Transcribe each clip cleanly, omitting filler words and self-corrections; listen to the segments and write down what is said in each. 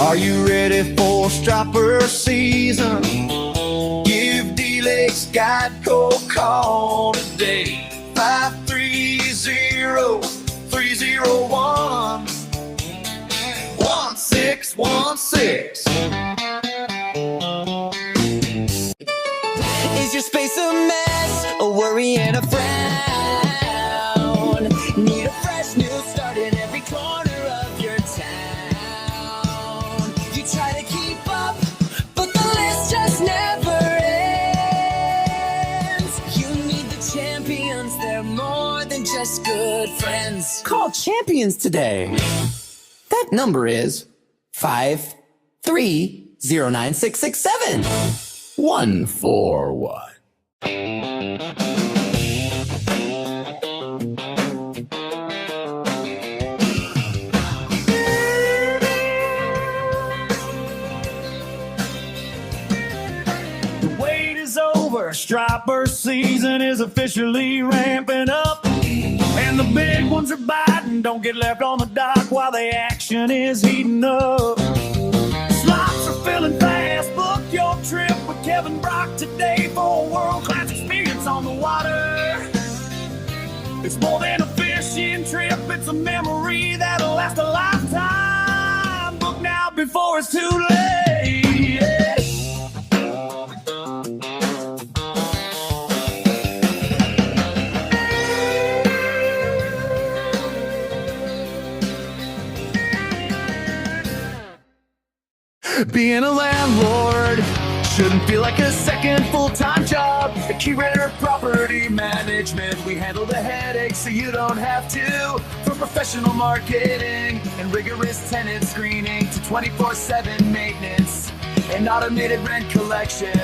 Are you ready for striper season? Give D-Lakes Geico a call today. 530-301 1616. Is your space a mess? A worry and a frown? Need a fresh new start in every corner of your town. You try to keep up, but the list just never ends. You need the champions, they're more than just good friends. Call Champions today. That number is 5309667 141. The wait is over. Striper season is officially ramping up. And the big ones are biting. Don't get left on the dock while the action is heating up. Slots are filling fast. Book your trip with Kevin Brock today for a world-class experience on the water. It's more than a fishing trip. It's a memory that'll last a lifetime. Book now before it's too late. Being a landlord shouldn't feel like a second full-time job. At Key Renter Property Management, we handle the headaches so you don't have to. From professional marketing and rigorous tenant screening to 24/7 maintenance and automated rent collection,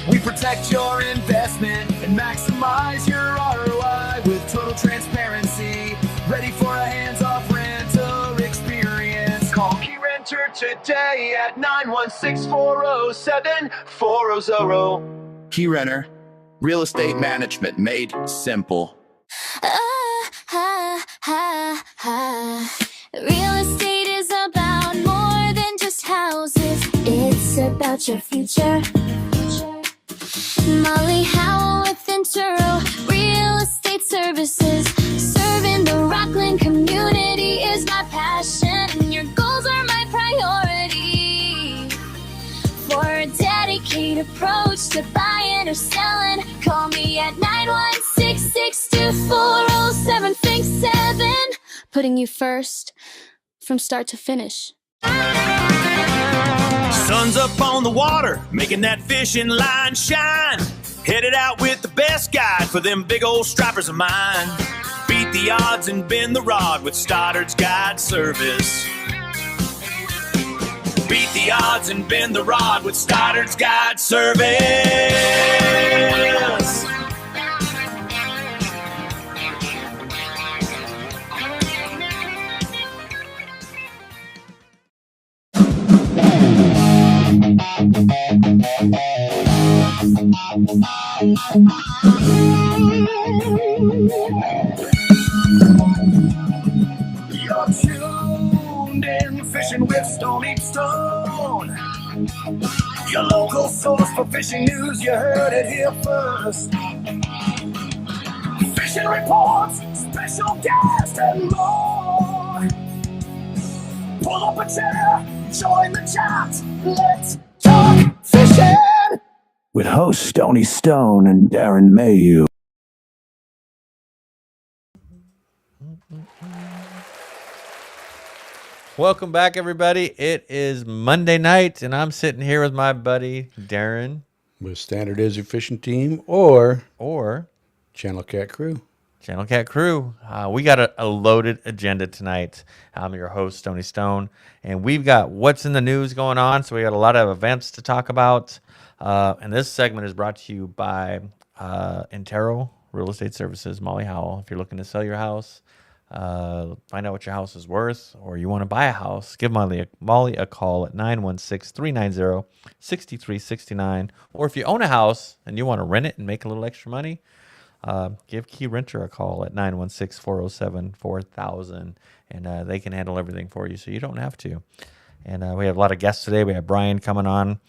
we protect your investment and maximize your ROI with total transparency. Ready for a hands-off rental experience? Call Key Renter today at 916-407-400. Key Renter, real estate management made simple. Real estate is about more than just houses. It's about your future. Molly Howell with Intero Real Estate Services. Serving the Rockland community is my passion, and your goals are my priority. For a dedicated approach to buying or selling, call me at 916-624-0767. Putting you first from start to finish. Sun's up on the water, making that fishing line shine. Headed out with the best guide for them big old stripers of mine. Beat the odds and bend the rod with Stoddard's Guide Service. Beat the odds and bend the rod with Stoddard's Guide Service. You're tuned in, fishing with Stoney Stone. Your local source for fishing news, you heard it here first. Fishing reports, special guests, and more. Pull up a chair, join the chat, let's talk fishing with hosts Stoney Stone and Darren Mayhew. Welcome back, everybody. It is Monday night, and I'm sitting here with my buddy Darren. With Standard Izzy Fishing Team or Channel Cat Crew. Channel Cat Crew. We got a loaded agenda tonight. I'm your host, Stoney Stone, and we've got what's in the news going on. So we got a lot of events to talk about. And this segment is brought to you by Intero Real Estate Services, Molly Howell. If you're looking to sell your house, find out what your house is worth, or you want to buy a house, give Molly a call at 916-390-6369. Or if you own a house and you want to rent it and make a little extra money, give Key Renter a call at 916-407-4000, and they can handle everything for you, so you don't have to. And we have a lot of guests today. We have Brian coming on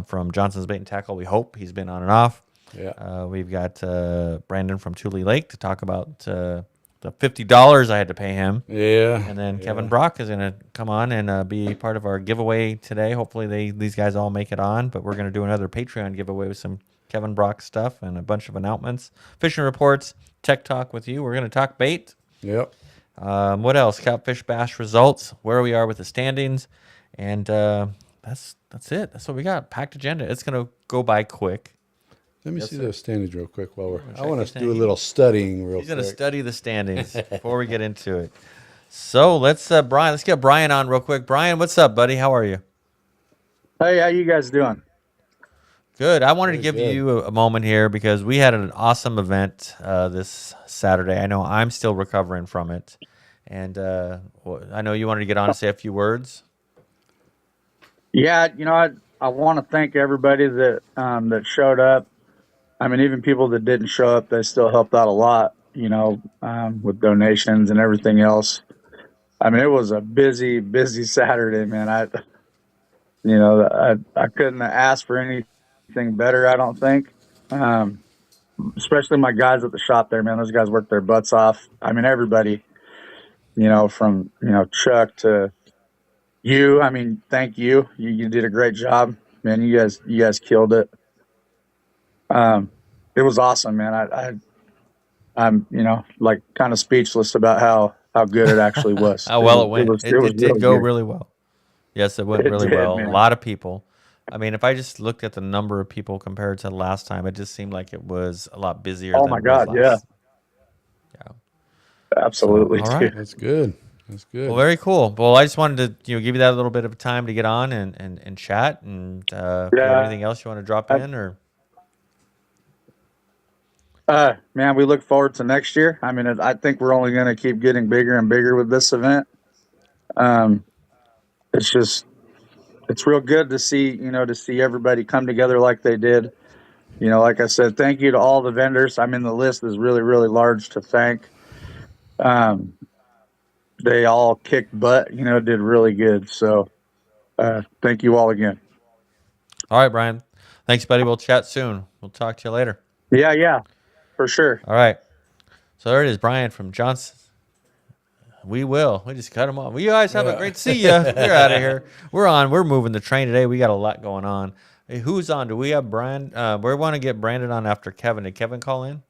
from Johnson's Bait and Tackle. We hope he's been on and off. Yeah. We've got Brandon from Tule Lake to talk about the $50 I had to pay him. Yeah. And then Kevin Brock is going to come on and be part of our giveaway today. Hopefully these guys all make it on. But we're going to do another Patreon giveaway with some Kevin Brock stuff and a bunch of announcements. Fishing reports, tech talk with you. We're going to talk bait. Yep. What else? Catfish Bash results, where we are with the standings. And that's it. That's what we got. Packed agenda. It's going to go by quick. Let me see those standings real quick while we're. I check want the us to do a little studying real He's going to quick. study the standings before we get into it. So let's get Brian on real quick. Brian, what's up, buddy? How are you? Hey, how you guys doing? Good. I wanted to give good. you a moment here because we had an awesome event this Saturday. I know I'm still recovering from it. And I know you wanted to get on and say a few words. Yeah, I want to thank everybody that showed up. I mean, even people that didn't show up, they still helped out a lot, with donations and everything else. I mean, it was a busy, busy Saturday, man. I couldn't have asked for anything better, I don't think. Especially my guys at the shop there, man. Those guys worked their butts off. I mean, everybody, from, Chuck to you. I mean, thank you. You did a great job, man. You guys killed it. It was awesome, man. I'm like kind of speechless about how good it actually was. How well it went. It was did really go good. really well. Yes, it went It really did, well. man. A lot of people. I mean, if I just looked at the number of people compared to last time, it just seemed like it was a lot busier. Oh than my it was God, yeah. last. Absolutely. So, all right. dude. That's good. That's good. Well, very cool. Well, I just wanted to give you that little bit of time to get on and chat. And if you have Yeah. anything else you want to drop in, or Man, we look forward to next year. I mean, I think we're only going to keep getting bigger and bigger with this event. It's real good to see everybody come together like they did. Like I said, thank you to all the vendors. I mean, the list is really, really large to thank. They all kicked butt, did really good. So, thank you all again. all right, Brian. Thanks, buddy. We'll chat soon. We'll talk to you later. Yeah, for sure. All right. So there it is, Brian from Johnson. We just cut him off. Well, you guys have a great see ya. We're out of here. We're moving the train today. We got a lot going on. Hey, who's on? Do we have Brian? We want to get Brandon on after Kevin. Did Kevin call in?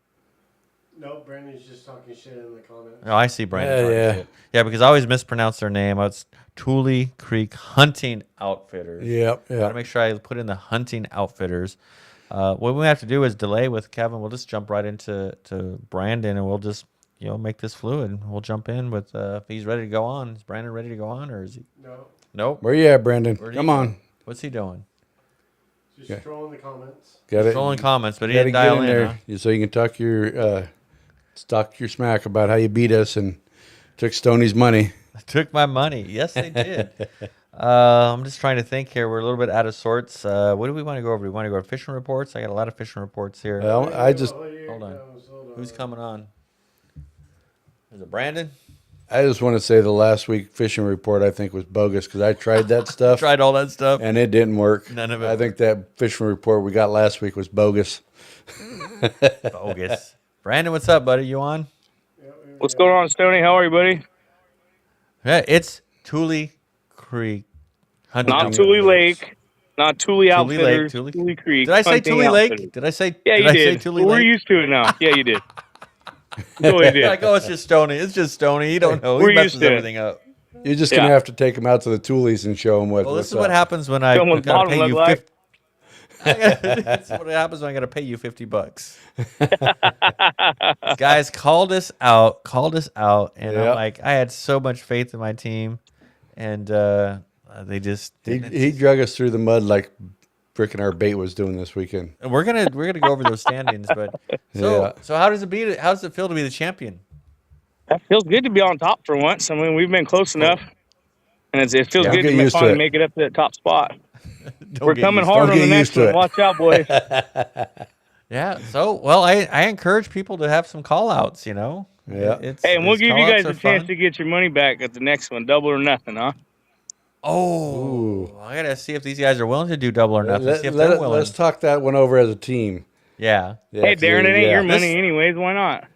No, Brandon's just talking shit in the comments. Oh, I see Brandon. Yeah, talking yeah. shit. Yeah, because I always mispronounce their name. It's Tule Creek Hunting Outfitters. Yep. Gotta Yeah. make sure I put in the Hunting Outfitters. What we have to do is delay with Kevin. We'll just jump right into Brandon, and we'll just make this fluid. We'll jump in with if he's ready to go on. Is Brandon ready to go on, or is he? No, Nope. Where you at, Brandon? Where'd he Come go? on. What's he doing? just Okay. trolling the comments. Got it. Trolling comments, but he Gotta didn't get dial in in. there Huh? so you can talk your smack about how you beat us and took Stoney's money. Took my money. Yes, they did. I'm just trying to think here. We're a little bit out of sorts. What do we want to go over? Do we want to go over fishing reports? I got a lot of fishing reports here. Well, I just Here Hold it on. comes, Who's coming on? Is it Brandon? want to say the last week fishing report I think was bogus because I tried that stuff Tried all that stuff. and it didn't work. None of it I think that fishing report we got last week was bogus. Bogus. Brandon, what's up, buddy? You on? What's going on, Stoney? How are you, buddy? Yeah, it's Tule Creek. Hunting Not Outfitters. Tule Lake, not Tule Outfitters, Tule- Tule Creek. Did I say Hunting Tule Lake? Outfitters. Did I say? Yeah, did you I did. say Tule Well, we're Lake? used to it now. Yeah, you did. Totally did. Like, oh, it's just Stoney. It's just Stoney. You don't know. He We're messes used to it. everything up. You're just gonna Yeah. have to take them out to the Toolies and show them Well, what's this is what up. happens when I Show 'em what gotta bottom pay you look like. 50. That's what happens when I got to pay you $50. Guys called us out, and I'm Yep. like, I had so much faith in my team, and they just didn't. He drug us through the mud like frickin' our bait was doing this weekend. And we're gonna go over those standings, but Yeah. so how does it feel to be the champion? That feels good to be on top for once. I mean, we've been close enough, and it feels Yeah, good get to used to finally it. make it up to that top spot. Don't We're get coming used to hard Don't on the get next used to one. it. Watch out, boys. Yeah. So, well, I encourage people to have some call outs, Yeah. Hey, and we'll these give you call-outs guys are a chance fun. to get your money back at the next one, double or nothing, huh? Oh, I gotta see if these guys are willing to do double or nothing. See if they're willing. Let's talk that one over as a team. Yeah. Hey, Darren, it ain't your money This- anyways. Why not?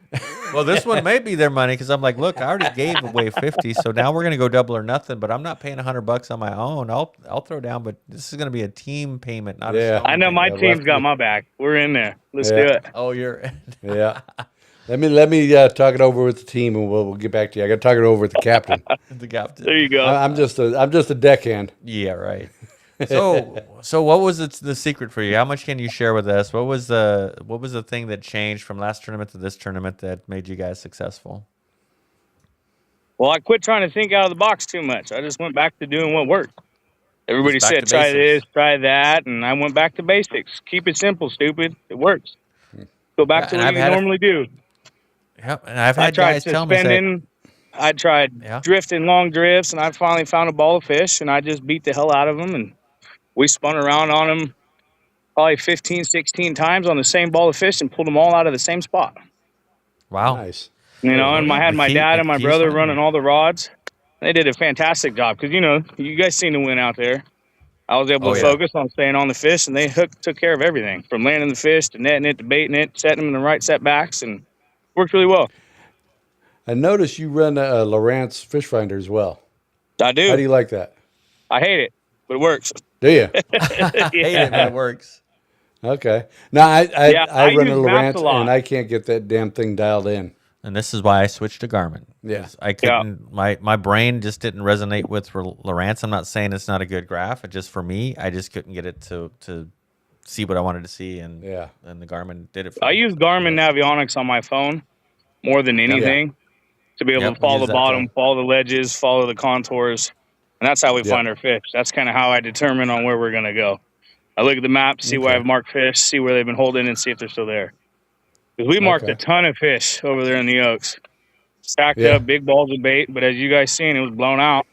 Well, this one may be their money because I'm like, look, I already gave away 50, so now we're gonna go double or nothing. But I'm not paying $100 on my own. I'll throw down, but this is gonna be a team payment, not Yeah. a Stoney I know payment. my we'll team's have got to- my back. We're in there. Let's do Yeah. it. Oh, you're. Yeah. Let me talk it over with the team, and we'll get back to you. I got to talk it over with the captain. the captain. There you go. I'm just a deckhand. Yeah, right. So what was the secret for you? How much can you share with us? What was the thing that changed from last tournament to this tournament that made you guys successful? Well, I quit trying to think out of the box too much. I just went back to doing what worked. Everybody Just back said, to try basics. this, try that, and I went back to basics. Keep it simple, stupid. It works. Go back to and what I've you had a- normally do. Yep, and I've I had tried guys tell me, say, suspending. I tried Yeah. drifting long drifts, and I finally found a ball of fish, and I just beat the hell out of them. And we spun around on them probably 15, 16 times on the same ball of fish and pulled them all out of the same spot. wow, Nice. You know, and I had The my key- dad the and my key's brother finding running it. all the rods. They did a fantastic job because, you know, you guys seen the win out there. I was able Oh, to yeah. focus on staying on the fish, and they took care of everything from landing the fish to netting it to baiting it, setting them in the right setbacks, and worked really well. I noticed you run Lowrance Fish Finder as well. I How do do. you like that? I hate it, but it works. Do you? I hate it, but it works. Okay. No, I I run a use maps Lowrance a lot. and I can't get that damn thing dialed in. And this is why I switched to Garmin. Yeah. 'Cause I couldn't. My brain just didn't resonate with Lowrance. I'm not saying it's not a good graph. It just for me, I just couldn't get it to see what I wanted to see, and Yeah. and the Garmin did it. For I me. use Garmin Navionics on my phone more than anything to be able Yep, to follow use the that bottom, too. follow the ledges, follow the contours. And that's how we Yeah. find our fish. That's kind of how I determine on where we're going to go. I look at the map, see where Okay. I've marked fish, see where they've been holding, and see if they're still there. Because we marked Okay. a ton of fish over there in the Oaks. Stacked Yeah. up, big balls of bait, but as you guys seen, it was blown out.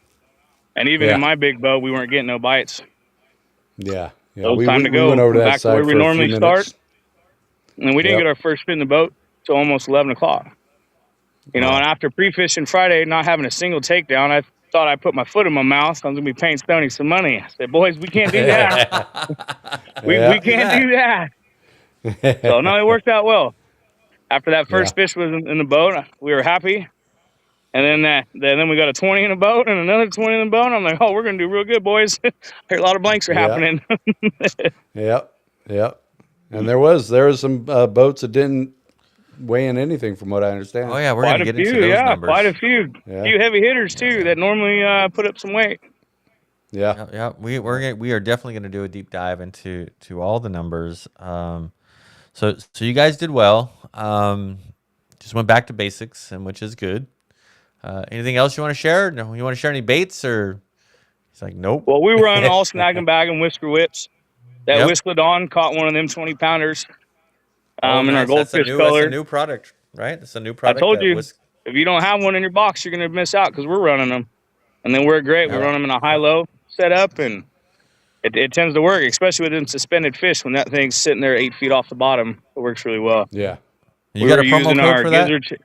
And even Yeah. in my big boat, we weren't getting no bites. Yeah. Yeah. So it's time to go. went over to that Back to side where we for a few normally minutes. start. And we didn't Yep. get our first spin in the boat till almost 11 o'clock. You know, Wow. and after pre-fishing Friday, not having a single takedown, I thought I put my foot in my mouth. I was going to be paying Stoney some money. I said, boys, we can't do that. we can't do that. So, no, it worked out well. After that first fish was in the boat, we were happy. And then we got a 20 in the boat and another 20 in the boat. I'm like, oh, we're going to do real good, boys. A lot of blanks are Yeah. happening. Yep. Yep. And there was some boats that didn't weigh in anything from what I understand. Oh yeah, we're Quite gonna a get into few, those yeah, numbers. quite a few. Yeah. Few heavy hitters, too, that normally put up some weight. Yeah. Yeah, we are definitely going to do a deep dive into all the numbers. So you guys did well. Just went back to basics, and which is good. Anything else you want to share? No, you want to share any baits or? He's like, nope. Well, we run all snag and bag and whisker whips. That Yep. Whistledon caught one of them 20-pounders Oh, in our nice. goldfish That's color. a new product, right? It's a new I product. told that you, was- if you don't have one in your box, you're going to miss out because we're running them. And then we're great. We Yeah. run them in a high-low setup, and it tends to work, especially with them suspended fish. When that thing's sitting there 8 feet off the bottom, it works really well. Yeah. you got a were promo using code our for that? Gizzard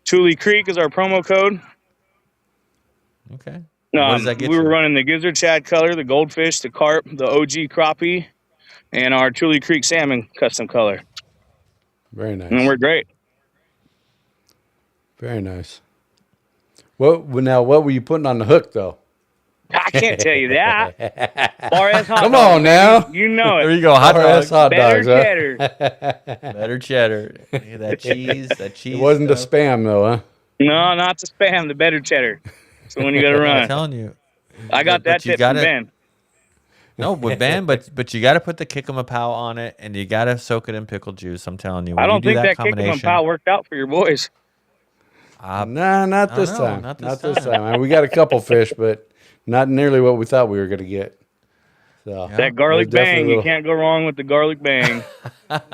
Tule Creek is our promo code. Okay. What does that get We were you? running the Gizzard Shad color, the goldfish, the carp, the OG crappie, and our Tule Creek salmon custom color. Very nice. And we're great. Very nice. What were you putting on the hook though? I can't tell you that. RS hot Come dogs, on now. baby. You know There it. you go. Hot RS dogs. hot Better dogs. Huh? cheddar. Better cheddar. Yeah, that cheese. That cheese. It wasn't the stuff. spam though, huh? No, not the spam, the better cheddar. So when you got to I'm run. telling you. I got But that you tip from gotta- Ben. No, with Ben, but you got to put the kick 'em a pow on it, and you got to soak it in pickle juice. I'm telling you. I When don't you do think that kick 'em and combination, pow worked out for your boys. Nah, not I this don't know, time. not Not this this time. time. I mean, we got a couple fish, but not nearly what we thought we were going to get. So Yeah. That garlic There's definitely bang, a you little- can't go wrong with the garlic bang.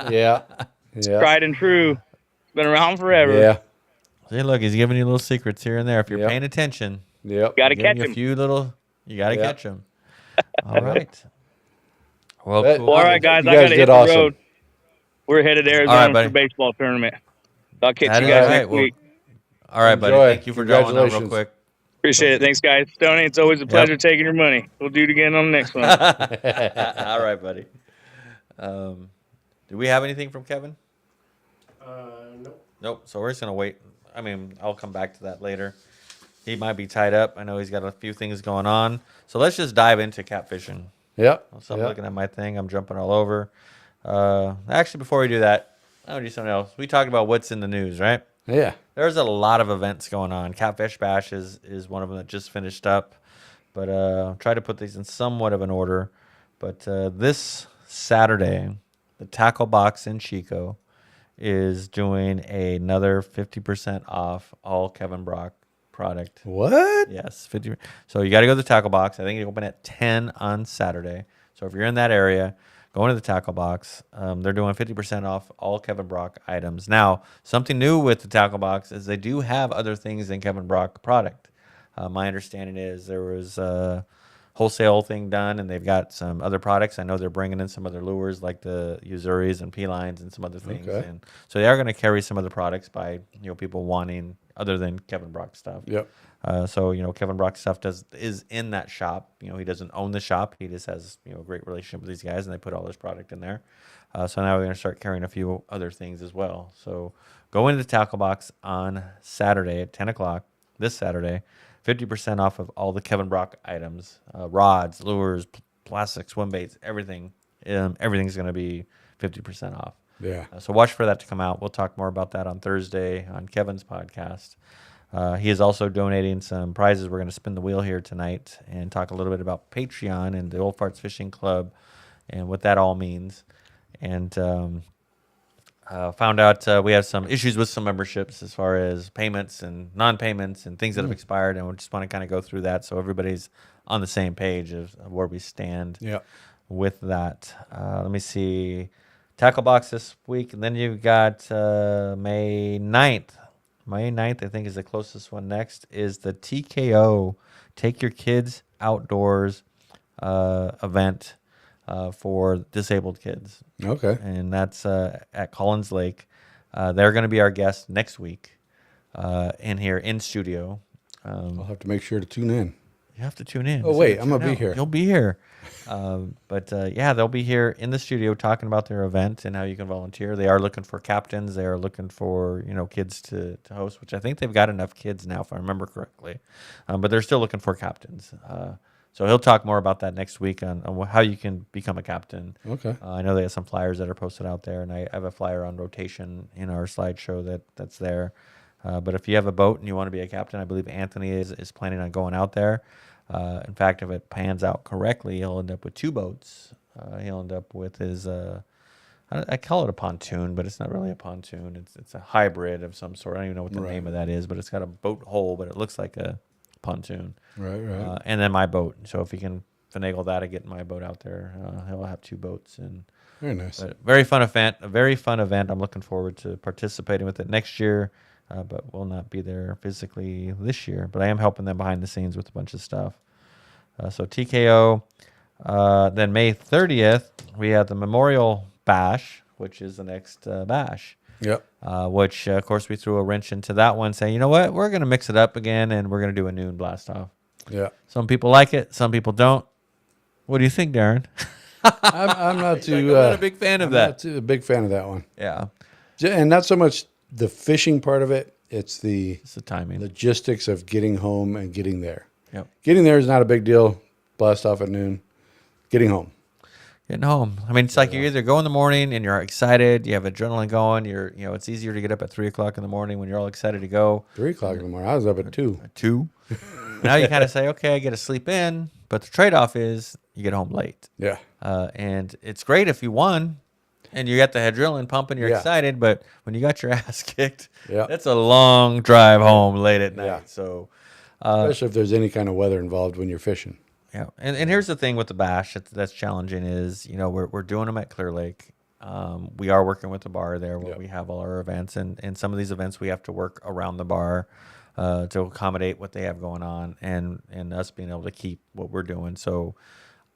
yeah, yeah, Tried and true. It's been around forever. yeah, See, look, he's giving you little secrets here and there. If you're Yep. paying attention, yep. Got to giving catch you a him. few little. You got to Yep. catch them. All right. Well, But- cool. All right, guys, You I guys got to did hit the awesome. road. We're headed to Arizona All right, buddy. for baseball tournament. I'll catch That you is guys all right. next Well, week. all right, buddy. Enjoy. Thank you for jumping on real Congratulations. quick. Appreciate it. Thanks, guys. Stoney, it's always a pleasure taking your money. We'll do it again on the next one. All right, buddy. Do we have anything from Kevin? Nope. Nope. So we're just gonna wait. I mean, I'll come back to that later. He might be tied up. I know he's got a few things going on. So let's just dive into catfishing. Yep. So I'm looking at my thing. I'm jumping all over. Actually, before we do that, I'll do something else. We talked about what's in the news, right? Yeah. There's a lot of events going on. Catfish Bash is one of them that just finished up. But try to put these in somewhat of an order. But this Saturday, the Tackle Box in Chico is doing another 50% off all Kevin Brock product. What? Yes, 50. So you got to go to the Tackle Box. I think you open at 10 on Saturday. So if you're in that area, go into the Tackle Box. They're doing 50% off all Kevin Brock items. Now, something new with the Tackle Box is they do have other things than Kevin Brock product. My understanding is there was a wholesale thing done, and they've got some other products. I know they're bringing in some other lures like the Usuris and P-lines and some other things. Okay. And so they are going to carry some other products by people wanting other than Kevin Brock stuff. Yep. So Kevin Brock stuff is in that shop. He doesn't own the shop. He just has a great relationship with these guys, and they put all this product in there. So now we're going to start carrying a few other things as well. So go into the Tackle Box on Saturday at 10 o'clock this Saturday. 50% off of all the Kevin Brock items, rods, lures, plastic swim baits, everything. Everything's going to be 50% off. Yeah. So watch for that to come out. We'll talk more about that on Thursday on Kevin's podcast. He is also donating some prizes. We're going to spin the wheel here tonight and talk a little bit about Patreon and the Old Farts Fishing Club and what that all means. And found out we have some issues with some memberships as far as payments and non-payments and things that have expired. And we just want to kind of go through that so everybody's on the same page of where we stand with that. Let me see. Tackle Box this week. And then you've got May 9th. May 9th, I think, is the closest one. Next is the TKO, Take Your Kids Outdoors event for disabled kids. Okay. And that's at Collins Lake. They're going to be our guest next week in here in studio. I'll have to make sure to tune in. You have to tune in. Oh, wait, I'm going to be here. You'll be here. But they'll be here in the studio talking about their event and how you can volunteer. They are looking for captains. They are looking for, kids to host, which I think they've got enough kids now, if I remember correctly. But they're still looking for captains. So he'll talk more about that next week on how you can become a captain. Okay. I know they have some flyers that are posted out there, and I have a flyer on rotation in our slideshow that's there. But if you have a boat and you want to be a captain, I believe Anthony is planning on going out there. In fact, if it pans out correctly, he'll end up with 2 boats. He'll end up with his, I call it a pontoon, but it's not really a pontoon. It's a hybrid of some sort. I don't even know what the name of that is, but it's got a boat hull, but it looks like a pontoon. Right. And then my boat. So if he can finagle that of getting my boat out there, he'll have 2 boats. And very nice. Very fun event. A very fun event. I'm looking forward to participating with it next year. But will not be there physically this year. But I am helping them behind the scenes with a bunch of stuff. So TKO. Then May 30th, we have the Memorial Bash, which is the next bash. Yep. Which, of course, we threw a wrench into that one, saying, you know what, we're going to mix it up again, and we're going to do a noon blast off. Yeah. Some people like it. Some people don't. What do you think, Darren? I'm not too. I'm not a big fan of that. Not too a big fan of that one. Yeah. And not so much the fishing part of it. It's the timing. Logistics of getting home and getting there. Yep. Getting there is not a big deal. Blast off at noon. Getting home. Getting home. I mean, it's like you either go in the morning and you're excited, you have adrenaline going. It's easier to get up at 3:00 in the morning when you're all excited to go. 3:00 in the morning. I was up at 2. At 2. Now you kind of say, okay, I get to sleep in, but the trade-off is you get home late. Yeah. And it's great if you won and you got the adrenaline pumping, you're excited, but when you got your ass kicked, that's a long drive home late at night. Yeah. So, especially if there's any kind of weather involved when you're fishing. Yeah, and here's the thing with the bash that's challenging is, we're doing them at Clear Lake. We are working with the bar there where we have all our events, and some of these events we have to work around the bar to accommodate what they have going on and us being able to keep what we're doing. So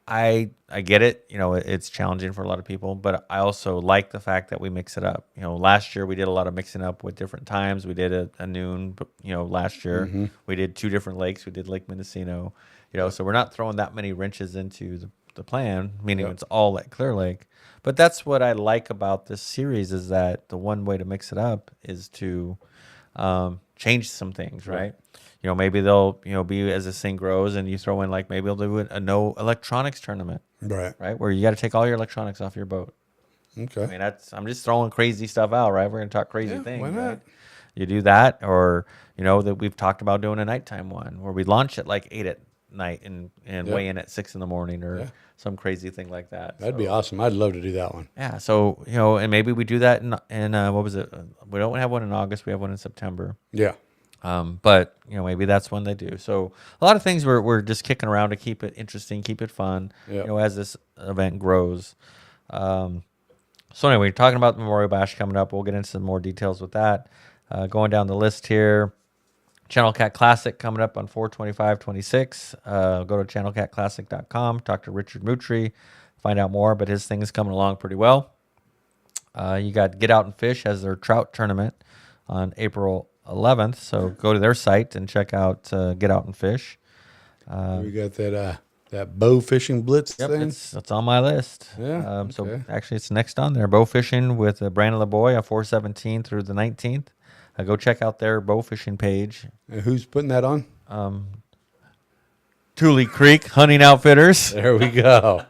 I get it. You know, it's challenging for a lot of people, but I also like the fact that we mix it up. You know, last year we did a lot of mixing up with different times. We did a noon, you know, last year we did 2 different lakes. We did Lake Mendocino, you know, so we're not throwing that many wrenches into the plan, meaning it's all at Clear Lake. But that's what I like about this series is that the one way to mix it up is to change some things, right? You know, maybe they'll, you know, be as this thing grows and you throw in like maybe they'll do a no electronics tournament, Right. right? Where you got to take all your electronics off your boat. Okay. I mean, I'm just throwing crazy stuff out, right? We're going to talk crazy Yeah, things, why not? right? You do that, or, you know, that we've talked about doing a nighttime one where we launch at like 8 at night and weigh in at 6 in the morning or some crazy thing like that. That'd be awesome. I'd love to do that one. Yeah. So, you know, and maybe we do that in what was it? We don't have one in August. We have one in September. Yeah. But you know, maybe that's when they do. So a lot of things we're just kicking around to keep it interesting, keep it fun. Yep. You know, as this event grows. So anyway, talking about the Memorial Bash coming up, we'll get into some more details with that. Going down the list here, Channel Cat Classic coming up on 4/25/26. Go to channelcatclassic.com. Talk to Richard Mutry, find out more. But his thing is coming along pretty well. You got Get Out and Fish as their trout tournament on April 11th. So go to their site and check out Get Out and Fish. We got that bow fishing blitz Yep, thing. it's on my list. Yeah, So okay. actually, it's next on there. Bow fishing with Brandon LeBoy on 4/17 through the 19th. Go check out their bow fishing page. And who's putting that on? Tule Creek Hunting Outfitters. There we go.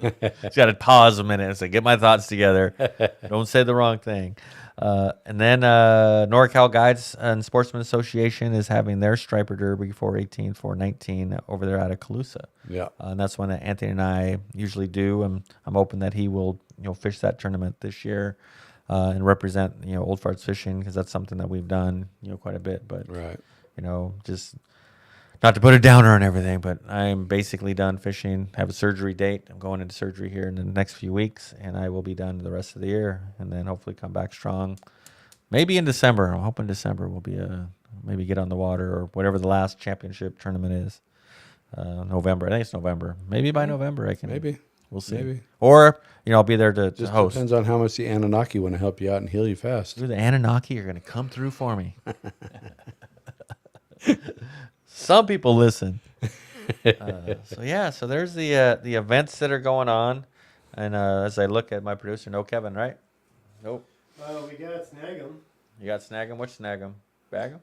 Just got to pause a minute and say, get my thoughts together. Don't say the wrong thing. And then NorCal Guides and Sportsman Association is having their Striper Derby 4/18, 4/19 over there out of Calusa. Yeah. And that's one that Anthony and I usually do. And I'm hoping that he will, you know, fish that tournament this year and represent, you know, Old Farts fishing because that's something that we've done, you know, quite a bit. But, Right. you know, just not to put a downer on everything, but I'm basically done fishing. I have a surgery date. I'm going into surgery here in the next few weeks, and I will be done the rest of the year, and then hopefully come back strong. Maybe in December. I'm hoping December will be maybe get on the water or whatever the last championship tournament is. November. I think it's November. Maybe by November I can. Maybe. We'll see. Maybe. Or, you know, I'll be there to Just host. depends on how much the Anunnaki want to help you out and heal you fast. Dude, the Anunnaki are going to come through for me. Some people listen. So there's the events that are going on, and as I look at my producer, no Kevin, right? Nope. Well, we got Snag 'em. You got Snag 'em. What's Snag 'em? Bag 'em?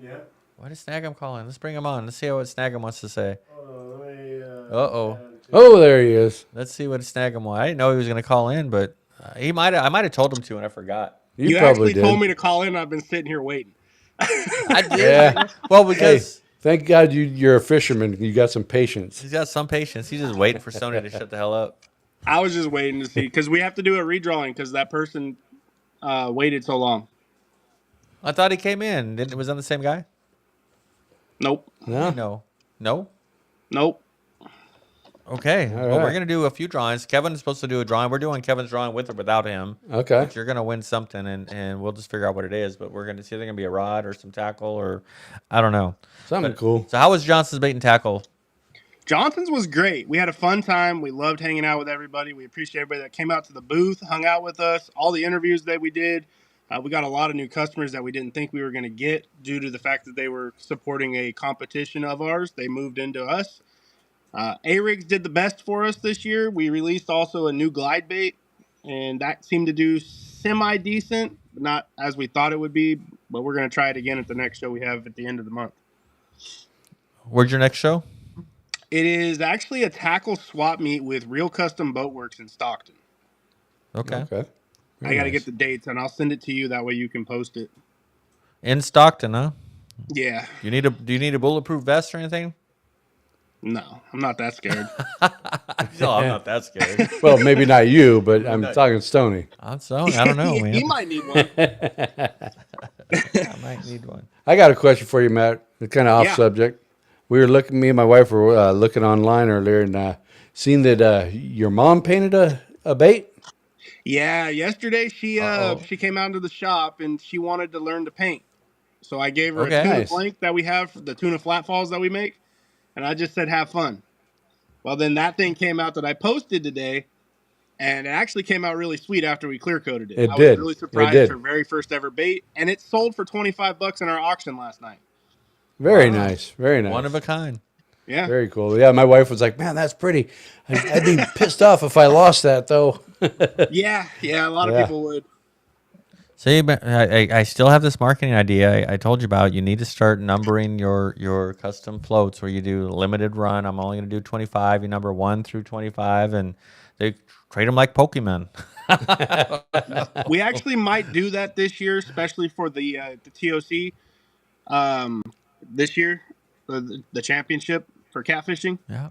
Yeah. Why does Snag 'em call in? Let's bring him on. Let's see what Snag 'em wants to say. Hold on, let me. Uh-oh. Oh, there he is. Let's see what Snag 'em wants. I didn't know he was going to call in, but I might have told him to, and I forgot. You actually probably did. told me to call in. I've been sitting here waiting. I did. Yeah. Well, because Thank God you're a fisherman. You got some patience. he's got some patience. He's just waiting for Stoney to shut the hell up. I was just waiting to see because we have to do a redrawing because that person waited so long. I thought he came in. Was that the same guy? Nope. No. No? Nope. Okay. All Well, we're right. going to do a few drawings. Kevin's supposed to do a drawing. We're doing Kevin's drawing with or without him. Okay. But you're going to win something, and we'll just figure out what it is. But we're going to see if they're going to be a rod or some tackle or I don't know. Something But- cool. So how was Johnson's bait and tackle? Johnson's was great. We had a fun time. We loved hanging out with everybody. We appreciate everybody that came out to the booth, hung out with us, all the interviews that we did. We got a lot of new customers that we didn't think we were going to get due to the fact that they were supporting a competition of ours. They moved into us. A-Rigs did the best for us this year. We released also a new glide bait, and that seemed to do semi-decent, not as we thought it would be, but we're going to try it again at the next show we have at the end of the month. Where's your next show? It is actually a tackle swap meet with Real Custom Boat Works in Stockton. Okay. Okay. I got to get the dates, and I'll send it to you. That way you can post it. In Stockton, huh? Yeah. Do you need a bulletproof vest or anything? No, I'm not that scared. No, I'm not that scared. Well, maybe not you, but I'm talking Stoney. I'm so I don't know, man. He might need one. I might need one. I got a question for you, Matt. It's kind of off Yeah. subject. We were looking. Me and my wife were looking online earlier and seen that your mom painted a bait. Yeah, yesterday she came out into the shop and she wanted to learn to paint. So I gave her Okay. a tuna Nice. blank that we have, the tuna flat falls that we make, and I just said have fun. Well, then that thing came out that I posted today, and it actually came out really sweet after we clear coated it. I was really surprised. It's her very first ever bait, and it sold for $25 in our auction last night. Very nice. Very nice. One of a kind. Yeah. Very cool. Yeah, my wife was like, "Man, that's pretty." I'd be pissed off if I lost that, though. Yeah, a lot of people would. See, but I still have this marketing idea I told you about. You need to start numbering your custom floats where you do limited run. I'm only going to do 25. You number 1 through 25, and they trade them like Pokemon. We actually might do that this year, especially for the TOC this year, the championship for catfishing. Yeah.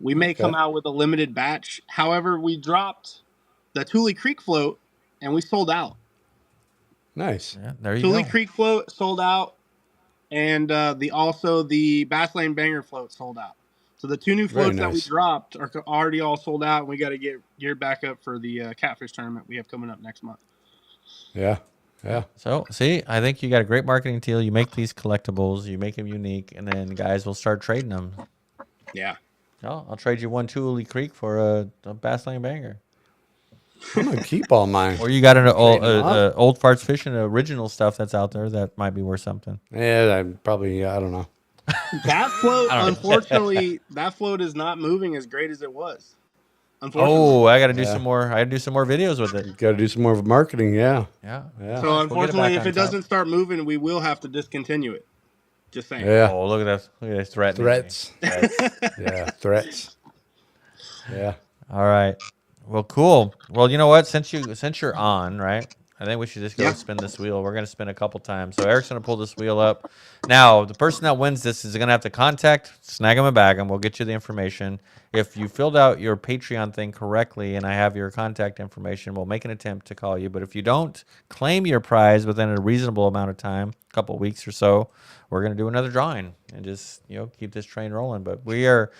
We may come out with a limited batch. However, we dropped the Tule Creek float, and we sold out. Nice. Yeah, there you go. Tule Creek float sold out, and the Bass Lane Banger float sold out. So the 2 new floats that we dropped are already all sold out, and we got to get geared back up for the catfish tournament we have coming up next month. Yeah. So, see, I think you got a great marketing deal. You make these collectibles, you make them unique, and then guys will start trading them. Yeah. Oh, I'll trade you 1 Tule Creek for a Bass Lane Banger. I'm going to keep all mine. Or you got an old farts fishing original stuff that's out there that might be worth something. Yeah, I don't know. That float, unfortunately, that float is not moving as great as it was. Unfortunately. Oh, I got to do some more. I got to do some more videos with it. Got to do some more marketing. Yeah. So unfortunately, if it doesn't start moving, we will have to discontinue it. Just saying. Yeah. Oh, look at that! Look at this threat. Threats. Yeah, threats. Yeah. All right. Well, cool. Well, you know what? Since you're on, right? I think we should just go spin this wheel. We're going to spin a couple times. So Eric's going to pull this wheel up. Now, the person that wins this is going to have to contact Snag 'em and Bag 'em. We'll get you the information. If you filled out your Patreon thing correctly and I have your contact information, we'll make an attempt to call you. But if you don't claim your prize within a reasonable amount of time, a couple of weeks or so, we're going to do another drawing and just, keep this train rolling. But we are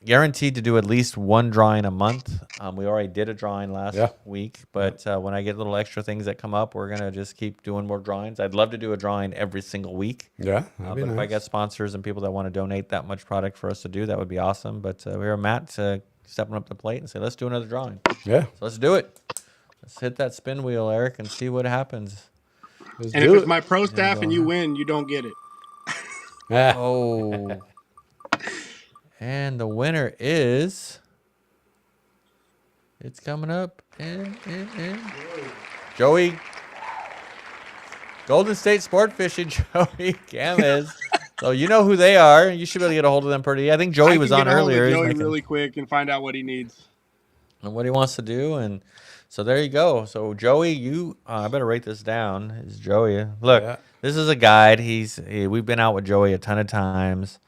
guaranteed to do at least 1 drawing a month. We already did a drawing last week, but when I get little extra things that come up, we're going to just keep doing more drawings. I'd love to do a drawing every single week. Yeah, but if I get sponsors and people that want to donate that much product for us to do, that would be awesome. But we are Matt stepping up the plate and say, let's do another drawing. Yeah. So let's do it. Let's hit that spin wheel, Eric, and see what happens. If it's my pro staff and you win, you don't get it. Oh. And the winner is... It's coming up. Joey. Golden State Sport Fishing, Joey Gamez. So you know who they are. You should be able to get a hold of them pretty. I think Joey was on earlier. Joey really quick and find out what he needs. And what he wants to do. And so there you go. So Joey, I better write this down. Is Joey. Look, this is a guide. We've been out with Joey a ton of times.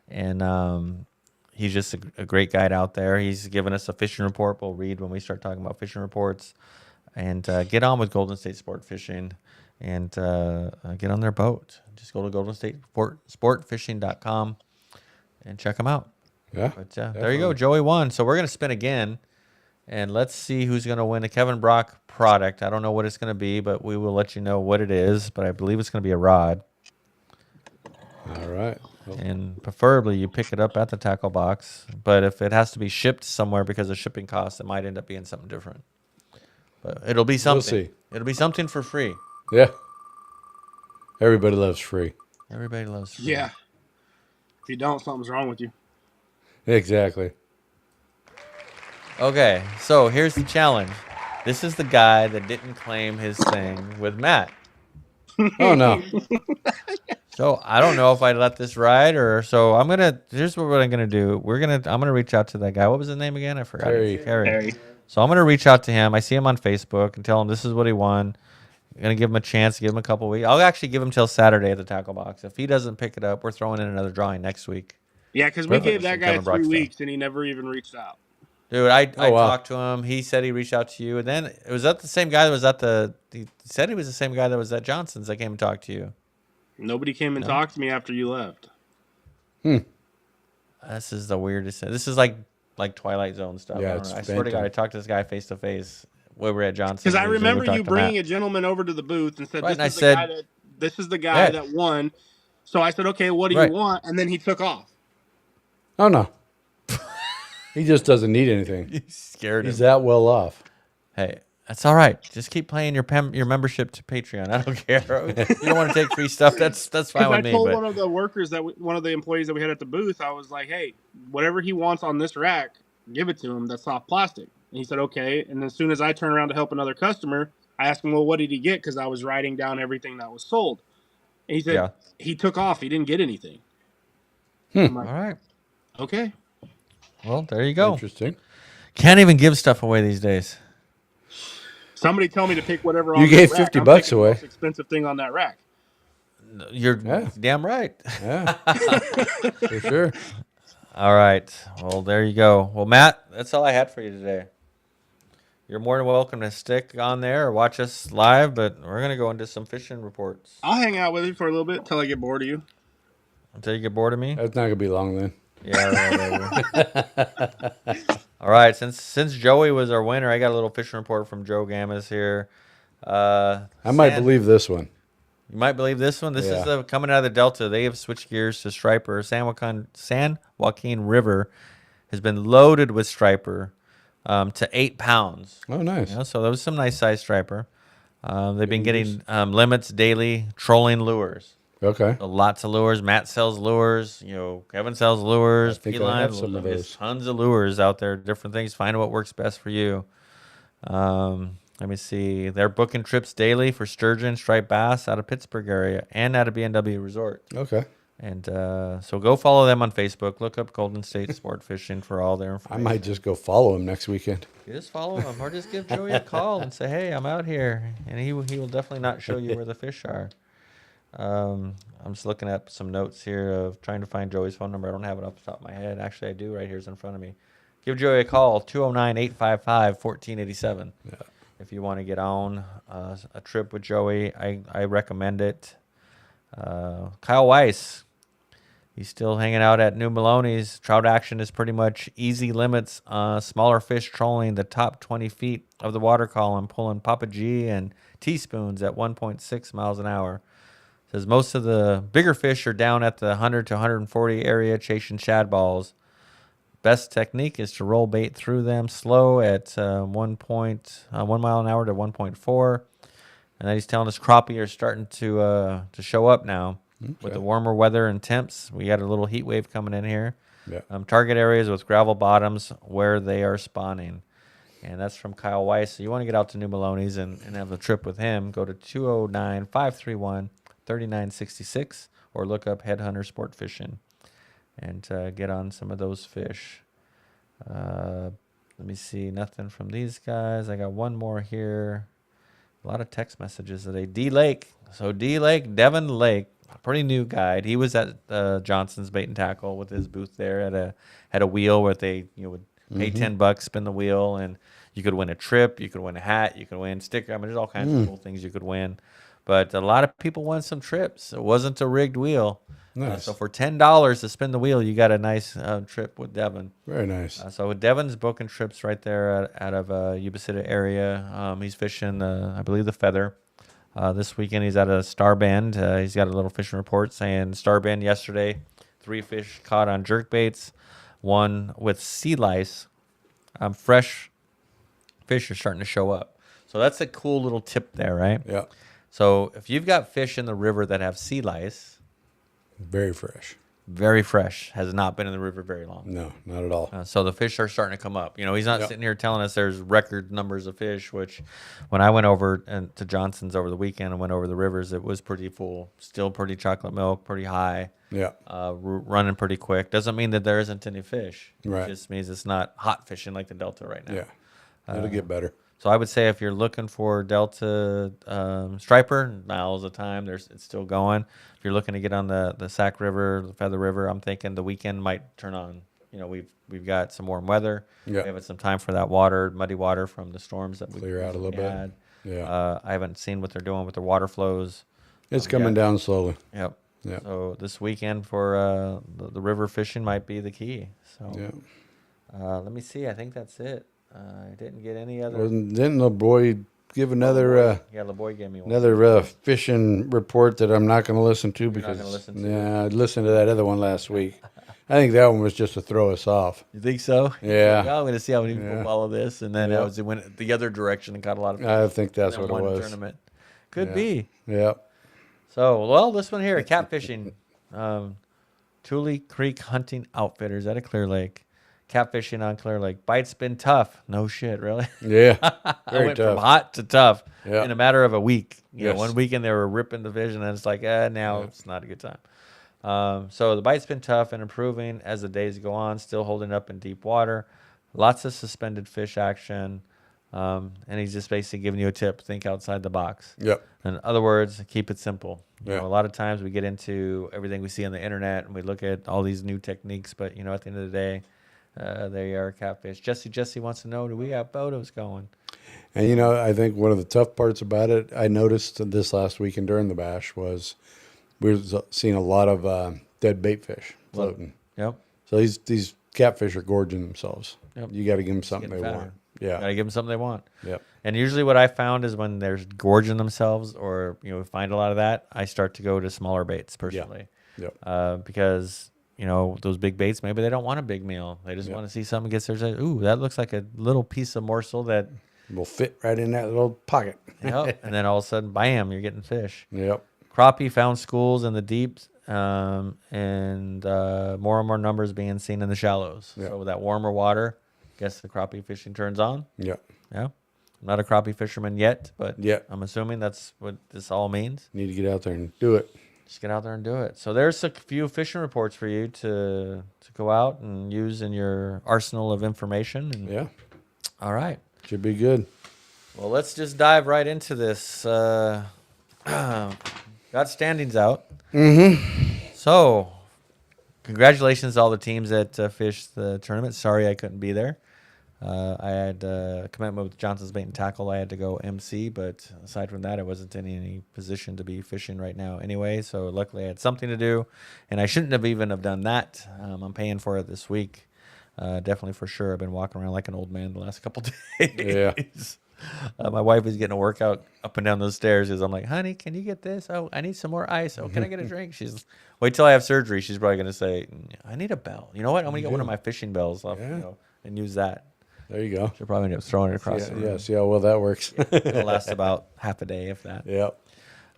And he's just a great guide out there. He's given us a fishing report we'll read when we start talking about fishing reports. And get on with Golden State Sport Fishing and get on their boat. Just go to goldenstatesportfishing.com and check them out. Yeah. But there you go. Joey won. So we're going to spin again. And let's see who's going to win a Kevin Brock product. I don't know what it's going to be, but we will let you know what it is. But I believe it's going to be a rod. All right. And preferably you pick it up at the tackle box. But if it has to be shipped somewhere because of shipping costs, it might end up being something different. But it'll be something. We'll see. It'll be something for free. Yeah. Everybody loves free. Everybody loves free. Yeah. If you don't, something's wrong with you. Exactly. Okay, so here's the challenge. This is the guy that didn't claim his thing with Matt. Oh, no. So I don't know if I'd let this ride or so. Here's what I'm gonna do. I'm gonna reach out to that guy. What was his name again? I forgot. Harry. So I'm gonna reach out to him. I see him on Facebook and tell him this is what he won. I'm gonna give him a chance, give him a couple weeks. I'll actually give him till Saturday at the tackle box. If he doesn't pick it up, we're throwing in another drawing next week. Yeah, because we gave that guy 3 weeks and he never even reached out. Dude, I talked to him. He said he reached out to you, and then was that the same guy that was at the? He said he was the same guy that was at Johnson's that came and talked to you. Nobody came and talked to me after you left. This is the weirdest. This is like Twilight Zone stuff. Yeah, I swear to God, I talked to this guy face to face when we were at Johnson's. Because I remember you bringing a gentleman over to the booth and said, "This is the guy that won." So I said, "Okay, what do you want?" And then he took off. Oh no. He just doesn't need anything. You scared He's him. that well off. Hey, that's all right. Just keep paying your membership to Patreon. I don't care. You don't want to take free stuff. That's fine Because I with me. told But one of the workers one of the employees that we had at the booth, I was like, "Hey, whatever he wants on this rack, give it to him. That's soft plastic." And he said, "Okay." And as soon as I turned around to help another customer, I asked him, "Well, what did he get?" Because I was writing down everything that was sold. And he said, Yeah. He took off. He didn't get anything. all right. Okay. Well, there you go. Interesting. Can't even give stuff away these days. Somebody tell me to pick whatever. You on gave that rack. I'm $50 picking away. The most expensive thing on that rack. You're Yeah. damn right. Yeah, for sure. All right. Well, there you go. Well, Matt, that's all I had for you today. You're more than welcome to stick on there or watch us live, but we're going to go into some fishing reports. I'll hang out with you for a little bit until I get bored of you. Until you get bored of me? That's not gonna be long then. Yeah, whatever. All right. Since Joey was our winner, I got a little fishing report from Joe Gammas here. I might believe this one. You might believe this one. This Yeah. is coming out of the Delta. They have switched gears to striper. San Joaquin River has been loaded with striper to 8 pounds. Oh, nice. You know, so that was some nice size striper. They've been getting limits daily trolling lures. Okay. Lots of lures. Matt sells lures. You know, Kevin sells lures. I think I P-line, have some of there's those. tons of lures out there. Different things. Find what works best for you. Let me see. They're booking trips daily for sturgeon, striped bass out of Pittsburgh area and out of B&W Resort. Okay. And so go follow them on Facebook. Look up Golden State Sport Fishing for all their I information. might just go follow him next weekend. You just follow them or just give Joey a call and say, hey, I'm out here. And he will definitely not show you where the fish are. I'm just looking at some notes here of trying to find Joey's phone number. I don't have it off the top of my head. Actually, I do right here. It's in front of me. Give Joey a call, 209-855-1487. Yeah. If you want to get on a trip with Joey, I recommend it. Kyle Weiss, he's still hanging out at New Maloney's. Trout action is pretty much easy limits. Smaller fish trolling the top 20 feet of the water column, pulling Papa G and teaspoons at 1.6 miles an hour. Says most of the bigger fish are down at the 100 to 140 area chasing shad balls. Best technique is to roll bait through them slow at 1 mile an hour to 1.4. And then he's telling us crappie are starting to show up now. Okay. With the warmer weather and temps. We got a little heat wave coming in here. Yeah. Target areas with gravel bottoms where they are spawning. And that's from Kyle Weiss. So you want to get out to New Maloney's and have a trip with him, go to 209-531-3966 or look up Headhunter Sport Fishing and get on some of those fish. Let me see. Nothing from these guys. I got one more here. A lot of text messages today. D Lake. So D Lake, Devin Lake, a pretty new guide. He was at Johnson's Bait and Tackle with his booth there at a wheel where they would pay $10, spin the wheel, and you could win a trip, you could win a hat, you could win sticker. I mean, there's all kinds of cool things you could win. But a lot of people won some trips. It wasn't a rigged wheel. Nice. So for $10 to spin the wheel, you got a nice trip with Devin. Very nice. So with Devin's booking trips right there out of Yuba City area. He's fishing, I believe, the Feather. This weekend he's at a Star Bend. He's got a little fishing report saying Star Bend yesterday, 3 fish caught on jerk baits, 1 with sea lice. Fresh fish are starting to show up. So that's a cool little tip there, right? Yeah. So if you've got fish in the river that have sea lice, Very fresh. very fresh, has not been in the river very long. No, not at all. So the fish are starting to come up. He's not Yep. sitting here telling us there's record numbers of fish, which when I went over to Johnson's over the weekend and went over the rivers, it was pretty full. Still pretty chocolate milk, pretty high, Yeah. running pretty quick. Doesn't mean that there isn't any fish. Right. It just means it's not hot fishing like the Delta right now. Yeah. It'll get better. So I would say if you're looking for Delta striper, now's the time. It's still going. If you're looking to get on the Sac River, the Feather River, I'm thinking the weekend might turn on. We've got some warm weather. Yeah. We have some time for that muddy water from the storms that we Clear out a little bit. had. Yeah. I haven't seen what they're doing with the water flows. It's coming down slowly. Yep. Yeah. So this weekend for the river fishing might be the key. So Yeah. let me see. I think that's it. I didn't get any other. Didn't the boy give another Yeah, LeBoy gave me one. another fishing report that I'm not going to listen to not because gonna listen to yeah, I listened to that other one last week. I think that one was just to throw us off. You think so? Yeah. Well, I'm going to see how many people follow this, and then it went the other direction and caught a lot of. I think that's and then what it won the was. Tournament could Yeah. be. Yeah. So, well, this one here, catfishing, Tule Creek Hunting Outfitters out of Clear Lake. Catfishing on Clear Lake. Bite's been tough. No shit, really. Yeah. I Very went tough. from hot to tough Yeah. in a matter of a week. You know, Yes. one weekend they were ripping the vision, and it's like, now it's not a good time. So the bite's been tough and improving as the days go on, still holding up in deep water. Lots of suspended fish action. And he's just basically giving you a tip. Think outside the box. Yep. In other words, keep it simple. You Yeah. know, a lot of times we get into everything we see on the internet and we look at all these new techniques, but at the end of the day, there you are, catfish. Jesse wants to know, do we have photos going? And I think one of the tough parts about it, I noticed this last weekend during the bash, was we were seeing a lot of dead bait fish floating. Yep. So these catfish are gorging themselves. Yep. You got to give them something getting they fatter. want. Yeah. Gotta give them something they want. Yep. And usually what I found is when they're gorging themselves or, we find a lot of that, I start to go to smaller baits personally. Yep. Because, those big baits, maybe they don't want a big meal. They just want to see something gets there. Ooh, that looks like a little piece of morsel that Will fit right in that little pocket. and then all of a sudden, bam, you're getting fish. Yep. Crappie found schools in the deeps, and more and more numbers being seen in the shallows. Yeah. So with that warmer water, guess the crappie fishing turns on. Yep. Yeah. I'm not a crappie fisherman yet, but Yeah. I'm assuming that's what this all means. Need to get out there and do it. Just get out there and do it. So there's a few fishing reports for you to go out and use in your arsenal of information. And, Yeah. all right. Should be good. Well, let's just dive right into this. Got standings out. Mm-hmm. So, congratulations to all the teams that fished the tournament. Sorry I couldn't be there. I had a commitment with Johnson's Bait and Tackle. I had to go MC, but aside from that, I wasn't in any position to be fishing right now anyway. So luckily I had something to do, and I shouldn't have even have done that. I'm paying for it this week. Definitely for sure. I've been walking around like an old man the last couple days. Yeah. My wife is getting a workout up and down those stairs. I'm like, honey, can you get this? Oh, I need some more ice. Oh, can I get a drink? She's wait till I have surgery. She's probably gonna say, I need a bell. You know what? I'm gonna get one of my fishing bells off, and use that. There you go. She'll probably end up throwing it across the room. Yeah. See how well that works. It'll last about half a day, if that. Yep.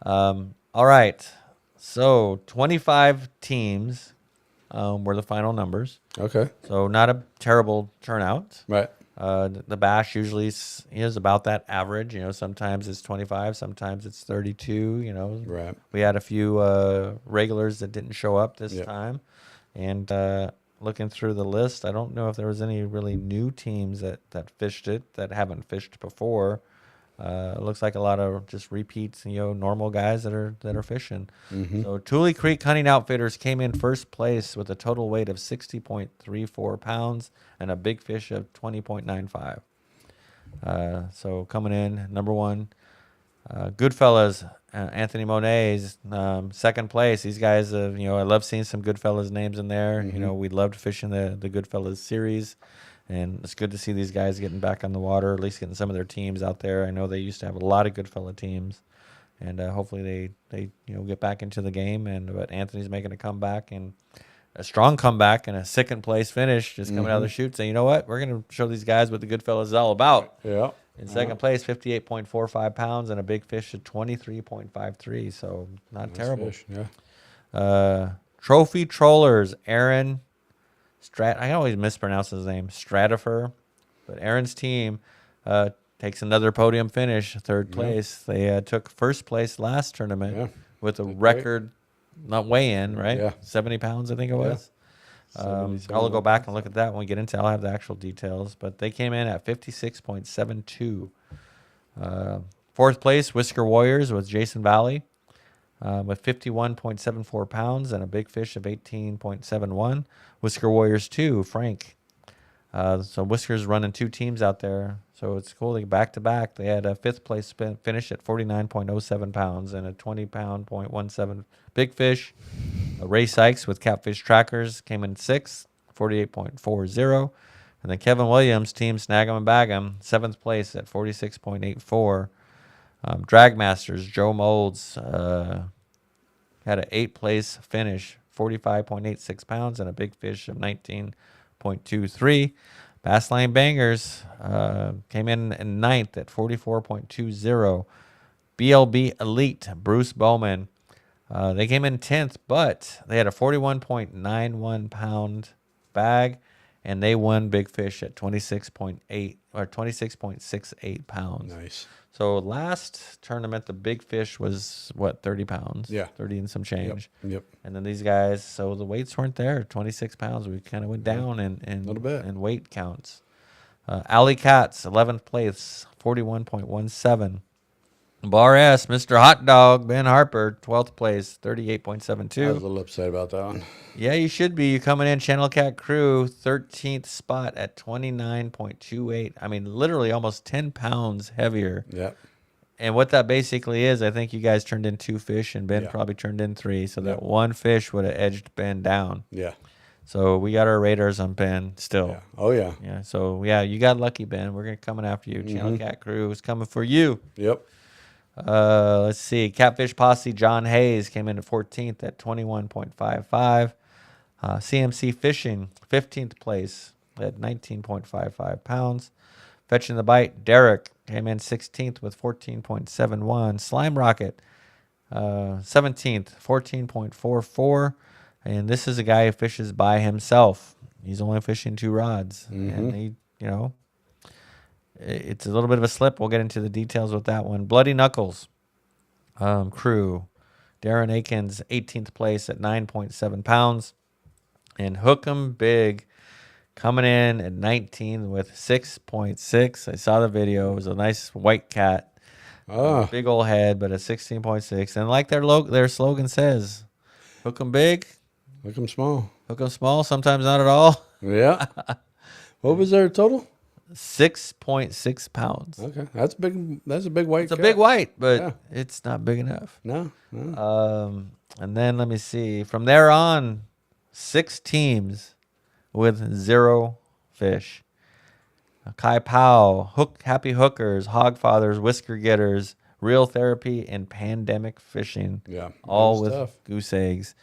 All right. So 25 teams were the final numbers. Okay. So not a terrible turnout. Right. The bash usually is about that average. Sometimes it's 25, sometimes it's 32. Right. We had a few regulars that didn't show up this Yep. time, and looking through the list, I don't know if there was any really new teams that fished it that haven't fished before. It looks like a lot of just repeats, normal guys that are fishing. Mm-hmm. So Tule Creek Hunting Outfitters came in first place with a total weight of 60.34 pounds and a big fish of 20.95. So coming in number one, Goodfellas, Anthony Monet's second place. These guys, I love seeing some Goodfellas names in there. Mm-hmm. We loved fishing the Goodfellas series. And it's good to see these guys getting back on the water, at least getting some of their teams out there. I know they used to have a lot of Goodfella teams, and hopefully they get back into the game. But Anthony's making a comeback, and a strong comeback, and a second place finish, just coming out of the chute, saying, you know what, we're going to show these guys what the Goodfellas is all about. Yeah. In second place, 58.45 pounds, and a big fish at 23.53. So not terrible. Fish. Yeah. Trophy Trollers, Aaron. I always mispronounce his name, Stratifer, but Aaron's team takes another podium finish, third place. They took first place last tournament with a record, not weigh-in, right? Yeah. 70 pounds, I think it was. I'll go back and look at that when we get into it. I'll have the actual details, but they came in at 56.72. Fourth place, Whisker Warriors with Jason Valley. With 51.74 pounds and a big fish of 18.71. Whisker Warriors 2, Frank. So Whisker's running two teams out there. So it's cool. They back to back. They had a fifth place finish at 49.07 pounds and a 20.17 big fish. Ray Sykes with Catfish Trackers came in sixth, 48.40. And then Kevin Williams' team, Snag 'em and Bag 'em, seventh place at 46.84. Dragmasters, Joe Molds had an 8th place finish, 45.86 pounds, and a big fish of 19.23. Bass Line Bangers came in ninth at 44.20. BLB Elite, Bruce Bowman, they came in 10th, but they had a 41.91 pound bag, and they won big fish at 26.8 or 26.68 pounds. Nice. So last tournament, the big fish was what, 30 pounds? Yeah. 30 and some change. Yep. And then these guys, so the weights weren't there. 26 pounds. We kind of went down in Little bit. in weight counts. Alley Cats, 11th place, 41.17. Bar S, Mr. Hot Dog, Ben Harper, 12th place, 38.72. I was a little upset about that one. Yeah, you should be. You're coming in, Channel Cat Crew, 13th spot at 29.28. I mean, literally almost 10 pounds heavier. Yep. And what that basically is, I think you guys turned in 2 fish, and Ben probably turned in 3. So that one fish would have edged Ben down. Yeah. So we got our radars on Ben still. Yeah. Oh, yeah. Yeah. So, yeah, you got lucky, Ben. We're coming after you. Channel Cat Crew is coming for you. Yep. Let's see. Catfish Posse, John Hayes came in at 14th at 21.55. CMC Fishing, 15th place at 19.55 pounds. Fetching the Bite, Derek came in 16th with 14.71. Slime Rocket, 17th, 14.44. And this is a guy who fishes by himself. He's only fishing 2 rods. And he, it's a little bit of a slip. We'll get into the details with that one. Bloody Knuckles crew. Darren Akins, 18th place at 9.7 pounds. And Hook 'em Big coming in at 19 with 6.6. I saw the video. It was a nice white cat. Big old head, but a 16.6. And like their slogan says, hook 'em big. Hook 'em small. Hook 'em small, sometimes not at all. Yeah. What was their total? 6.6 pounds. Okay, that's big. That's a big white. It's a big white, but Yeah. it's not big enough. No. And then let me see. From there on, 6 teams with 0 fish. Kai Powell, Happy Hookers, Hogfathers, Whisker Getters, Real Therapy, and Pandemic Fishing. Yeah, all good with stuff. goose eggs.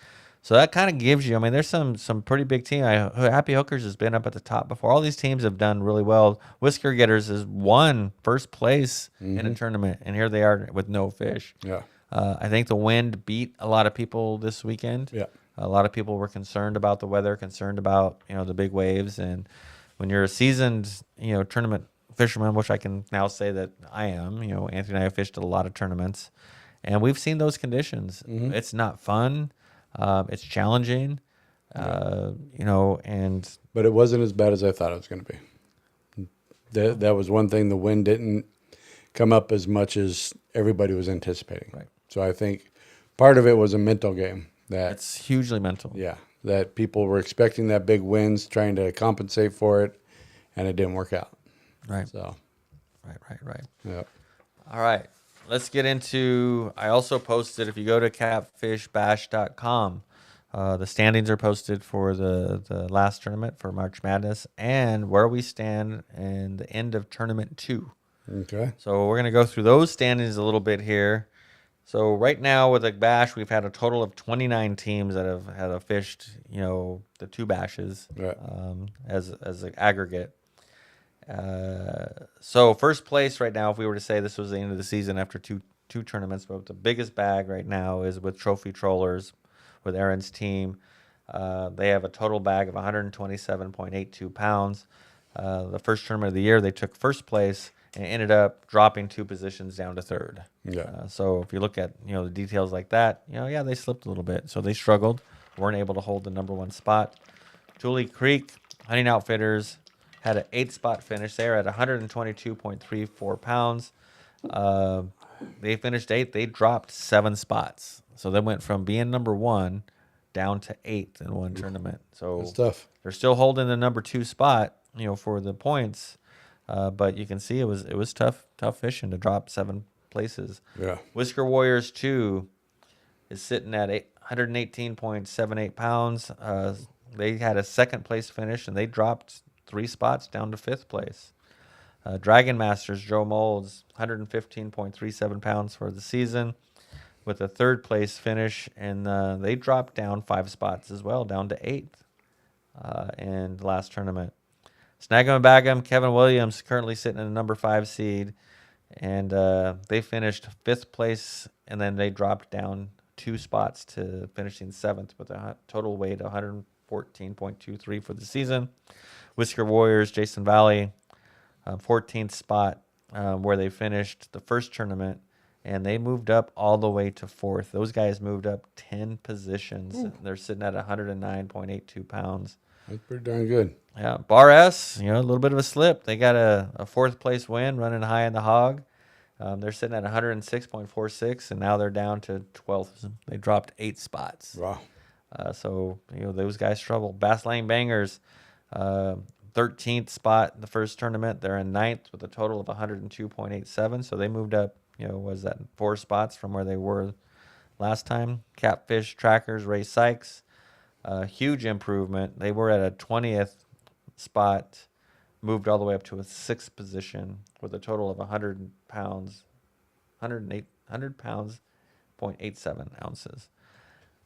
So that kind of gives you, I mean, there's some pretty big team. Happy Hookers has been up at the top before. All these teams have done really well. Whisker Getters has won first place in a tournament, and here they are with no fish. Yeah. I think the wind beat a lot of people this weekend. Yeah. A lot of people were concerned about the weather, concerned about, the big waves. And when you're a seasoned, tournament fisherman, which I can now say that I am, Anthony and I have fished a lot of tournaments, and we've seen those conditions. It's not fun. It's challenging, and But it wasn't as bad as I thought it was going to be. That was one thing. The wind didn't come up as much as everybody was anticipating. Right. So I think part of it was a mental game. it's hugely mental. Yeah, that people were expecting that big winds, trying to compensate for it, and it didn't work out. Right. So, Right. yeah. All right. Let's get into, I also posted, if you go to catfishbash.com, the standings are posted for the last tournament for March Madness and where we stand in the end of tournament 2. Okay. So we're going to go through those standings a little bit here. So right now with the bash, we've had a total of 29 teams that have fished, the 2 bashes Right. as an aggregate. So first place right now, if we were to say this was the end of the season after two tournaments, but the biggest bag right now is with Trophy Trollers, with Aaron's team. They have a total bag of 127.82 pounds. The first tournament of the year, they took first place and ended up dropping 2 positions down to third. Yeah. So if you look at the details like that, they slipped a little bit. So they struggled, weren't able to hold the number 1 spot. Tule Creek Hunting Outfitters had an 8-spot finish. They are at 122.34 pounds. They finished 8th. They dropped 7 spots. So they went from being number 1 down to 8th in one tournament. So That's tough. they're still holding the number 2 spot, for the points. But you can see it was tough fishing to drop 7 places. Yeah. Whisker Warriors 2 is sitting at 118.78 pounds. They had a 2nd place finish, and they dropped 3 spots down to 5th place. Dragon Masters, Joe Molds, 115.37 pounds for the season. with a third place finish, and they dropped down 5 spots as well, down to 8th in the last tournament. Snag 'em and bag 'em, Kevin Williams currently sitting in a number 5 seed, and they finished 5th place, and then they dropped down 2 spots to finishing 7th with a total weight of 114.23 for the season. Whisker Warriors, Jason Valley, 14th spot, where they finished the first tournament, and they moved up all the way to 4th. Those guys moved up 10 positions. They're sitting at 109.82 pounds. That's pretty darn good. Yeah, Bar S, a little bit of a slip. They got a 4th place win, running high in the hog. They're sitting at 106.46, and now they're down to 12th. They dropped 8 spots. Wow. So those guys struggle. Bass Lane Bangers, 13th spot in the first tournament. They're in 9th with a total of 102.87. So they moved up, was that 4 spots from where they were last time. Catfish Trackers, Ray Sykes, huge improvement. They were at a 20th spot, moved all the way up to a 6th position with a total of 100 pounds, 100 pounds, 0.87 ounces.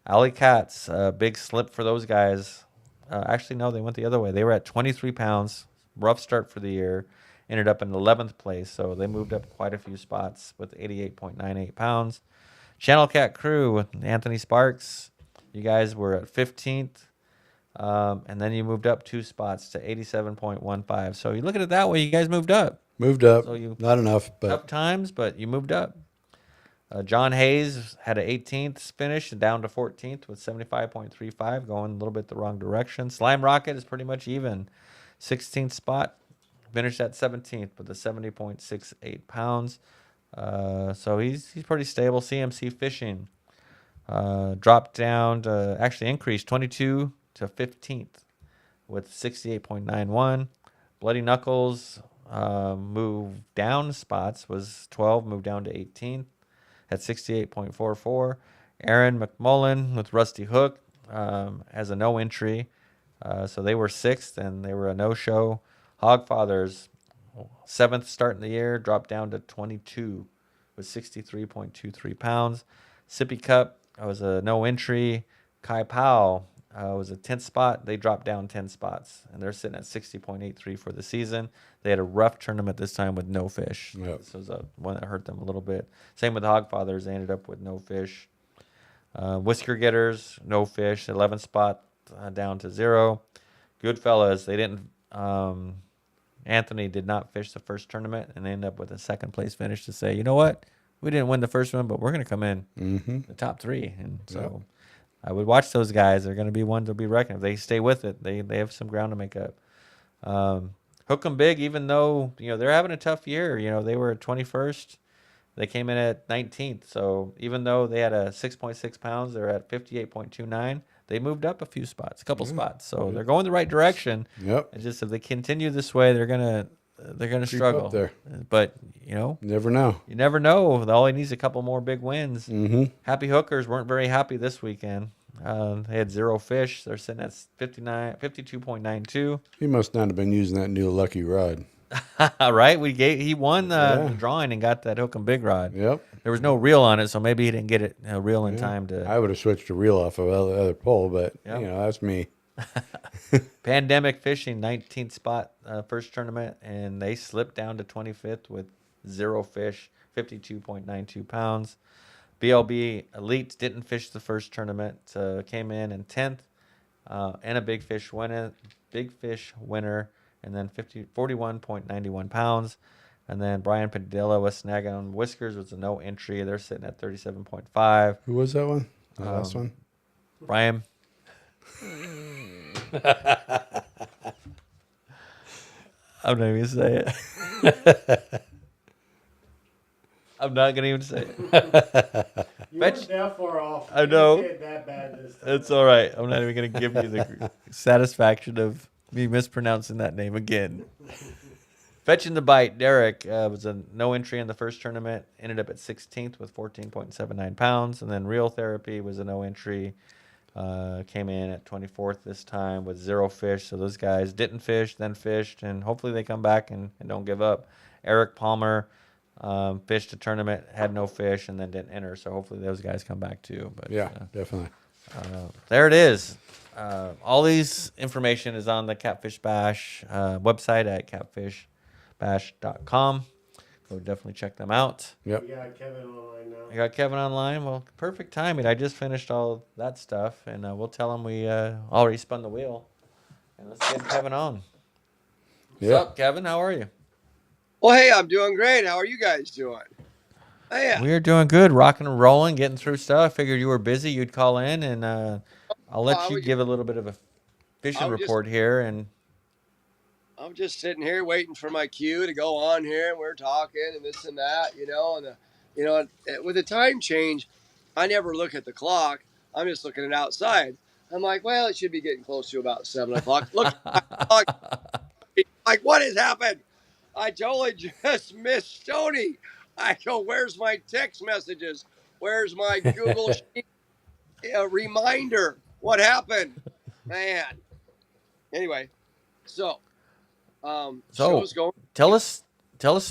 Alley Cats, big slip for those guys. Actually, no, they went the other way. They were at 23 pounds, rough start for the year, ended up in 11th place, so they moved up quite a few spots with 88.98 pounds. Channel Cat Crew with Anthony Sparks, you guys were at 15th, and then you moved up 2 spots to 87.15. So you look at it that way, you guys moved up. Moved up. So you Not enough, but tough times, but you moved up. John Hayes had an 18th finish, down to 14th with 75.35, going a little bit the wrong direction. Slime Rocket is pretty much even. 16th spot, finished at 17th with a 70.68 pounds. So he's pretty stable. CMC Fishing dropped down to, actually increased 22 to 15th with 68.91. Bloody Knuckles moved down spots, was 12, moved down to 18th at 68.44. Aaron McMullen with Rusty Hook has a no entry. So they were 6th and they were a no-show. Hogfathers, 7th start in the year, dropped down to 22 with 63.23 pounds. Sippy Cup was a no entry. Kai Powell was a 10th spot. They dropped down 10 spots, and they're sitting at 60.83 for the season. They had a rough tournament this time with no fish. Yep. This was one that hurt them a little bit. Same with the Hogfathers. They ended up with no fish. Whisker Getters, no fish. 11th spot down to 0. Goodfellas, they didn't. Anthony did not fish the first tournament, and they ended up with a 2nd place finish to say, you know what? We didn't win the first one, but we're going to come in the top 3. And so I would watch those guys. They're going to be ones to be reckoned. If they stay with it, they have some ground to make up. Hook 'em Big, even though they're having a tough year. They were at 21st. They came in at 19th. So even though they had a 6.6 pounds, they're at 58.29. They moved up a few spots, a couple spots. So they're going the right direction. Yep. And just if they continue this way, they're gonna struggle up there. But Never know. you never know. All he needs is a couple more big wins. Mm-hmm. Happy Hookers weren't very happy this weekend. They had 0 fish. They're sitting at 52.92. He must not have been using that new lucky rod. Right? He won the drawing and got that Hook 'em Big rod. Yep. There was no reel on it, so maybe he didn't get it reel in time to. I would have switched to reel off of the other pole, but Yep. that's me. Pandemic Fishing, 19th spot, first tournament, and they slipped down to 25th with 0 fish, 52.92 pounds. BLB Elite didn't fish the first tournament, came in 10th, and a big fish winner, and then 41.91 pounds. And then Brian Padilla with Snag on Whiskers was a no entry. They're sitting at 37.5. Who was that one? The last one? Brian. I'm not even gonna say it. I'm not gonna even say it. You weren't that far off. I know. You didn't get that bad this time. It's all right. I'm not even gonna give you the satisfaction of me mispronouncing that name again. Fetching the Bite, Derek was a no entry in the first tournament. Ended up at 16th with 14.79 pounds, and then Real Therapy was a no entry. Came in at 24th this time with 0 fish. So those guys didn't fish, then fished, and hopefully they come back and don't give up. Eric Palmer, fished a tournament, had no fish, and then didn't enter. So hopefully those guys come back too. But Yeah, definitely. there it is. All these information is on the Catfish Bash website at catfishbash.com. Go definitely check them out. Yep. We got Kevin online now. I got Kevin online. Well, perfect timing. I just finished all that stuff, and we'll tell him we already spun the wheel. And let's get Kevin on. What's Yeah. up, Kevin? How are you? Well, hey, I'm doing great. How are you guys doing? Hey, We are doing good, rocking and rolling, getting through stuff. I figured you were busy. You'd call in, and I'll let you give a little bit of a fishing report here. And I'm just sitting here waiting for my cue to go on here, and we're talking and this and that, and with the time change, I never look at the clock. I'm just looking at outside. I'm like, well, it should be getting close to about 7:00. Look, at my clock, like, what has happened? I totally just missed Stoney. I go, where's my text messages? Where's my Google Sheet reminder? What happened? Man. Anyway, so show's going. Tell us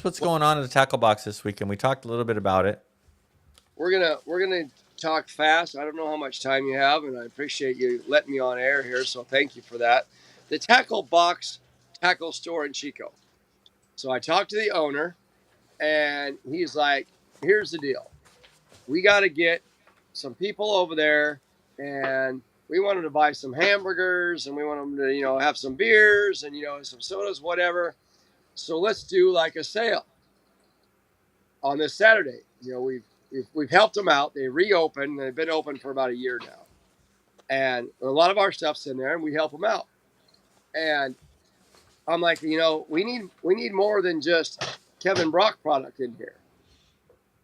what's going on in the tackle box this weekend. We talked a little bit about it. We're gonna talk fast. I don't know how much time you have, and I appreciate you letting me on air here, so thank you for that. The tackle box tackle store in Chico. So I talked to the owner, and he's like, here's the deal. We got to get some people over there, and we want them to buy some hamburgers, and we want them to, have some beers and, some sodas, whatever. So let's do like a sale on this Saturday. We've helped them out. They reopened. They've been open for about a year now. And a lot of our stuff's in there, and we help them out. And I'm like, we need more than just Kevin Brock product in here.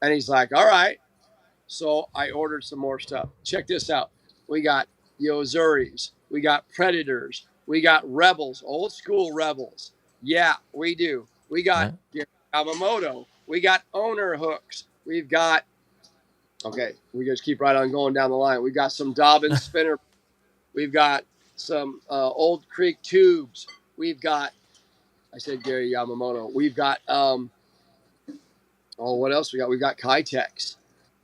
And he's like, all right. So I ordered some more stuff. Check this out. We got Yozuris. We got Predators. We got Rebels, old school Rebels. Yeah, we do. We got Yamamoto. We got owner hooks. We've got, we just keep right on going down the line. We've got some Dobbins spinner. We've got some Old Creek tubes. We've got, I said Gary Yamamoto. We've got, what else we got? We've got Kitex.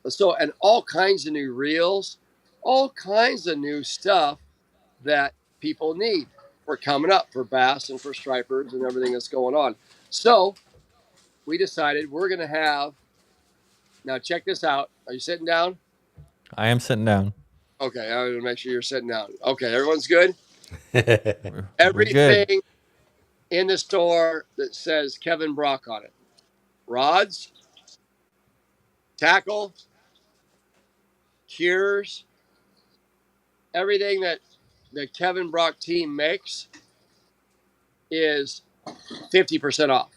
So, and all kinds of new reels, all kinds of new stuff that people need for coming up for bass and for stripers and everything that's going on. So we decided we're going to have, now check this out. Are you sitting down? I am sitting down. Okay. I want to make sure you're sitting down. Okay. Everyone's good? We're Everything good. in the store that says Kevin Brock on it. Rods, tackle, cures, everything that the Kevin Brock team makes is 50% off.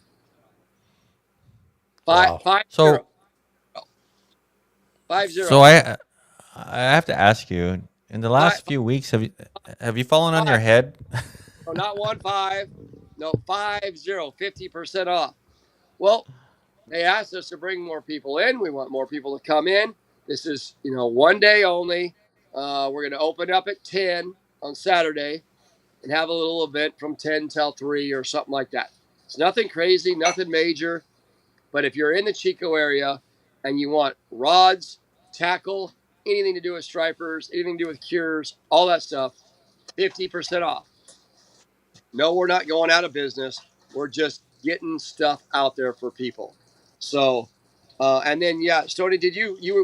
Wow. 50. So I have to ask you, in the last few weeks, have you fallen on your head? No, not 1-5. No, 50% off. Well, they asked us to bring more people in. We want more people to come in. This is, one day only. We're going to open up at 10 on Saturday and have a little event from 10 till 3 or something like that. It's nothing crazy, nothing major. But if you're in the Chico area and you want rods, tackle, anything to do with stripers, anything to do with cures, all that stuff, 50% off. No, we're not going out of business. We're just getting stuff out there for people. So, and then, Stoney, did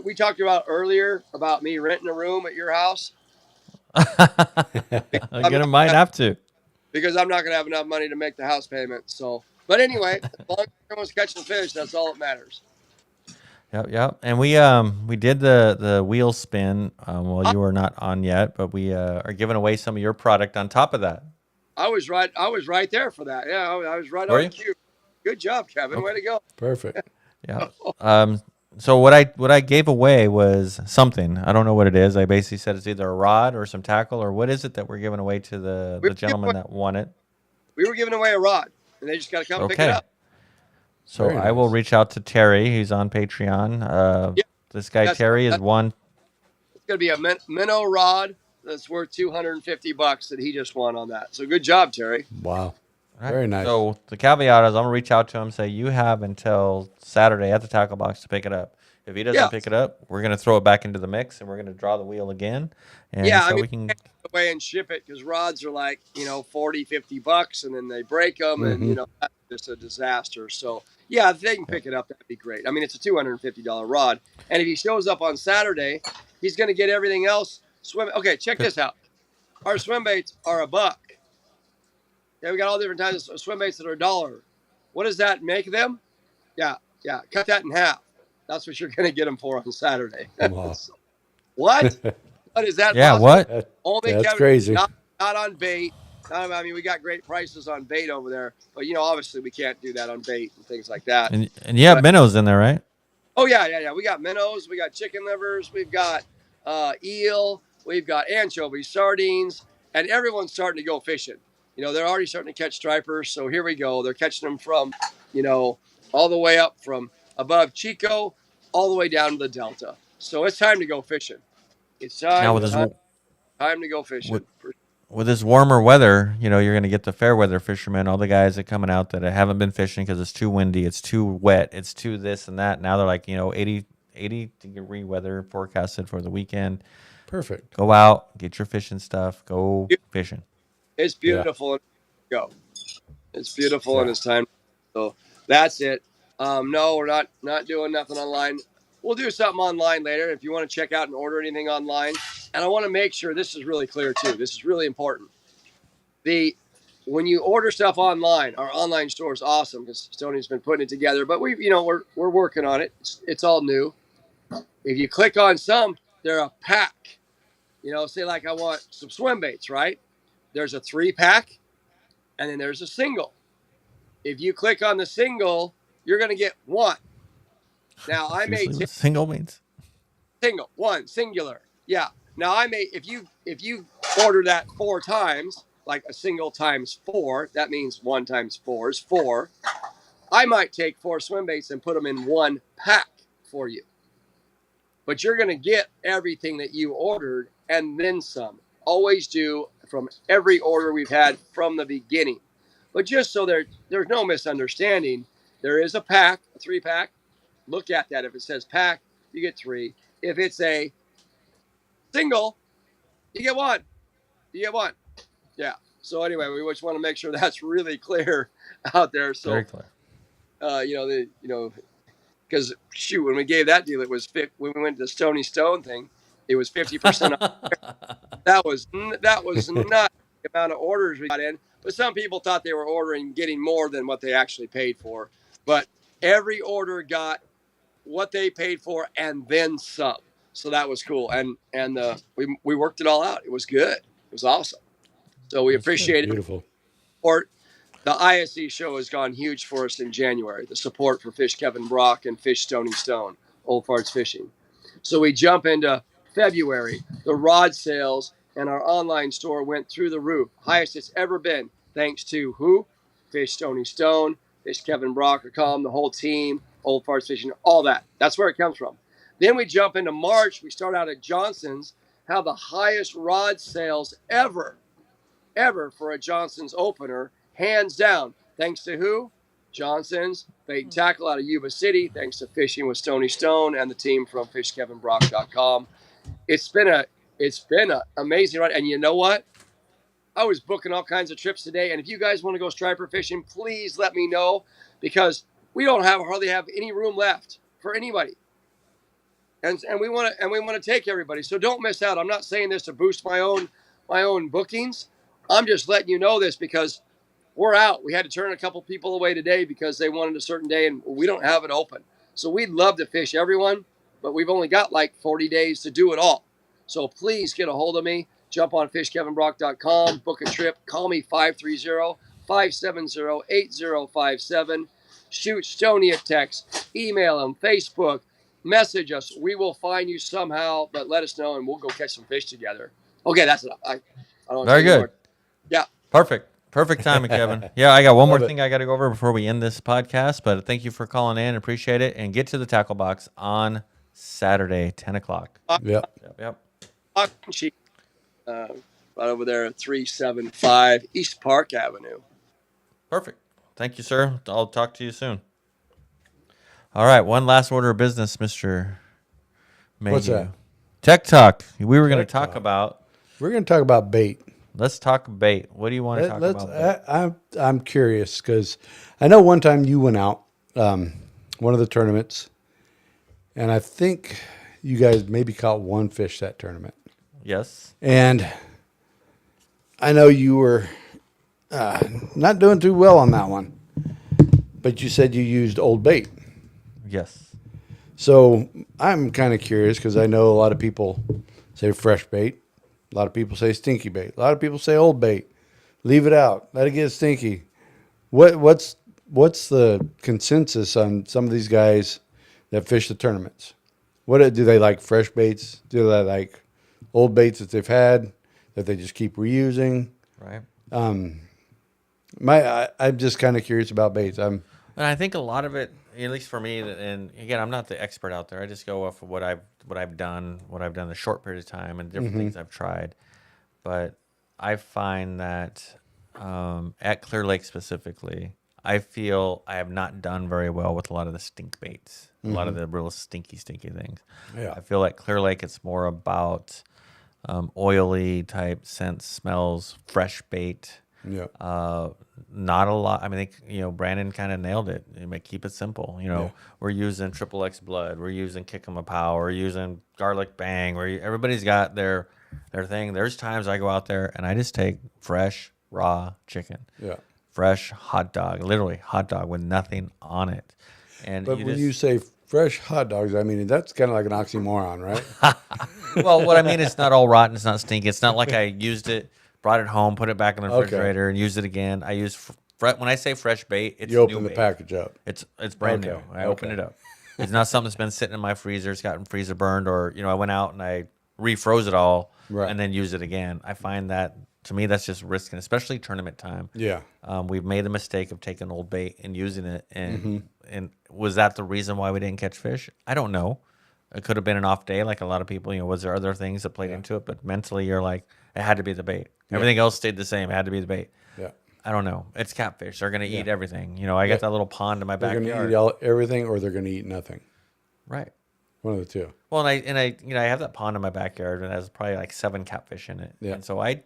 we talked about earlier about me renting a room at your house? I might have to. Because I'm not going to have enough money to make the house payment. So, but anyway, as long as everyone's catching fish, that's all that matters. Yep. And we did the wheel spin while you were not on yet, but we are giving away some of your product on top of that. I was right there for that. Yeah, I was right on cue. Good job, Kevin. Okay. Way to go. Perfect. Yeah. So what I gave away was something. I don't know what it is. I basically said it's either a rod or some tackle, or what is it that we're giving away to the gentleman that won it? We were giving away a rod, and they just got to come pick it up. So I will reach out to Terry, who's on Patreon. This guy Terry is one. It's going to be a minnow rod that's worth $250 that he just won on that. So good job, Terry. Wow. All right. Very nice. So the caveat is I'm gonna reach out to him, say you have until Saturday at the tackle box to pick it up. If he doesn't Yeah. pick it up, we're gonna throw it back into the mix and we're gonna draw the wheel again. And Yeah, so I mean, we can. take it away and ship it because rods are like, 40, $50, and then they break them, and that's just a disaster. So yeah, if they can pick it up, that'd be great. I mean, it's a $250 rod, and if he shows up on Saturday, he's going to get everything else. Swim. Okay, check this out. Our swim baits are $1. Yeah, we got all different types of swim baits that are $1. What does that make them? Yeah. Cut that in half. That's what you're going to get them for on Saturday. Wow. What? What is that? Yeah. possible? What? Only That's Kevin, crazy. Not on bait. I mean, we got great prices on bait over there, but obviously we can't do that on bait and things like that. And you have minnows in there, right? Oh yeah. We got minnows, we got chicken livers, we've got eel, we've got anchovies, sardines, and everyone's starting to go fishing. They're already starting to catch stripers. So here we go. They're catching them from, all the way up from above Chico, all the way down to the Delta. So it's time to go fishing. It's time. Now with Time to go fishing. with this warmer weather, you're going to get the fair weather fishermen, all the guys that coming out that haven't been fishing because it's too windy, it's too wet, it's too this and that. Now they're like, 80-degree weather forecasted for the weekend. Perfect. Go out, get your fishing stuff, go fishing. It's beautiful. Yeah. Go. It's beautiful and it's time. So that's it. No, we're not doing nothing online. We'll do something online later if you want to check out and order anything online. And I want to make sure this is really clear too. This is really important. When you order stuff online, our online store is awesome because Stoney's been putting it together. But we're working on it. It's all new. If you click on some, they're a pack. Say like I want some swim baits, right? There's a 3-pack, and then there's a single. If you click on the single, you're going to get one. Now I may take single means single, one, singular. Yeah. Now I may if you order that 4 times, like a single times 4, that means 1 times 4 is 4. I might take 4 swim baits and put them in 1 pack for you. But you're going to get everything that you ordered and then some. Always do from every order we've had from the beginning. But just so there's no misunderstanding, there is a pack, a 3-pack. Look at that. If it says pack, you get 3. If it's a single, you get 1. Yeah. So anyway, we just want to make sure that's really clear out there. So, very clear. Because shoot, when we gave that deal, it was when we went to the Stoney Stone thing, it was 50% off. That was not the amount of orders we got in. But some people thought they were getting more than what they actually paid for. But every order got what they paid for and then some. So that was cool. And we worked it all out. It was good. It was awesome. So we appreciate it. Beautiful. Or the ISE show has gone huge for us in January. The support for Fish Kevin Brock and Fish Stoney Stone, Old Farts Fishing. So we jump into February. The rod sales and our online store went through the roof. Highest it's ever been. Thanks to who? Fish Stoney Stone, Fish Kevin Brock.com, the whole team, Old Farts Fishing, all that. That's where it comes from. Then we jump into March. We start out at Johnson's, have the highest rod sales ever for a Johnson's opener, hands down. Thanks to who? Johnson's Bait and Tackle out of Yuba City. Thanks to Fishing with Stoney Stone and the team from FishKevinBrock.com. It's been an amazing ride. And you know what? I was booking all kinds of trips today. And if you guys want to go striper fishing, please let me know because we don't hardly have any room left for anybody. And we want to take everybody. So don't miss out. I'm not saying this to boost my own bookings. I'm just letting you know this because we're out. We had to turn a couple people away today because they wanted a certain day and we don't have it open. So we'd love to fish everyone, but we've only got like 40 days to do it all. So please get a hold of me. Jump on fishkevinbrock.com, book a trip, call me 530-570-8057. Shoot Stoney a text, email him, Facebook, message us. We will find you somehow, but let us know and we'll go catch some fish together. Okay, that's enough. I don't Very good. More. Yeah. Perfect timing, Kevin. Yeah, I got one more Love it. thing I got to go over before we end this podcast, but thank you for calling in. Appreciate it. And get to the tackle box on Saturday, 10 o'clock. Yep. Yep. Right over there at 375 East Park Avenue. Perfect. Thank you, sir. I'll talk to you soon. All right, one last order of business, Mr. Mayhew. What's that? Tech Talk. We were going to Tech talk Talk. about. We're going to talk about bait. Let's talk bait. What do you want to talk about? Bait? I'm curious because I know one time you went out one of the tournaments, and I think you guys maybe caught one fish that tournament. Yes. And I know you were not doing too well on that one, but you said you used old bait. Yes. So I'm kind of curious because I know a lot of people say fresh bait. A lot of people say stinky bait. A lot of people say old bait. Leave it out. Let it get stinky. What's the consensus on some of these guys that fish the tournaments? What do they like? Fresh baits? Do they like old baits that they've had that they just keep reusing? Right. I'm just kind of curious about baits. And I think a lot of it, at least for me, and again, I'm not the expert out there. I just go off of what I've done in a short period of time and different things I've tried. But I find that at Clear Lake specifically, I feel I have not done very well with a lot of the stink baits, a lot of the real stinky things. Yeah. I feel like Clear Lake, it's more about oily type scents, smells, fresh bait. Yeah. Not a lot. I mean, Brandon kind of nailed it. Keep it simple. We're using Triple X Blood. We're using Kick 'em a Pow. We're using Garlic Bang. Everybody's got their thing. There's times I go out there and I just take fresh, raw chicken. Yeah. Fresh hot dog, literally hot dog with nothing on it. And But when you say fresh hot dogs, I mean, that's kind of like an oxymoron, right? well, what I mean, it's not all rotten. It's not stinky. It's not like I used it, brought it home, put it back in the refrigerator, and used it again. I use when I say fresh bait, it's you open new the bait. package up. It's brand new. I open it up. It's not something that's been sitting in my freezer. It's gotten freezer burned, or I went out and I refroze it all and then used it again. I find that to me that's just risking, especially tournament time. Yeah. We've made the mistake of taking old bait and using it, and was that the reason why we didn't catch fish? I don't know. It could have been an off day, like a lot of people. Was there other things that played into it? But mentally, you're like, it had to be the bait. Everything else stayed the same. It had to be the bait. Yeah. I don't know. It's catfish. They're gonna eat everything. I got that little pond in my They're backyard. going to eat everything, or they're going to eat nothing. Right. One of the two. Well, and I I have that pond in my backyard, and it has probably like 7 catfish in it. Yeah. And so I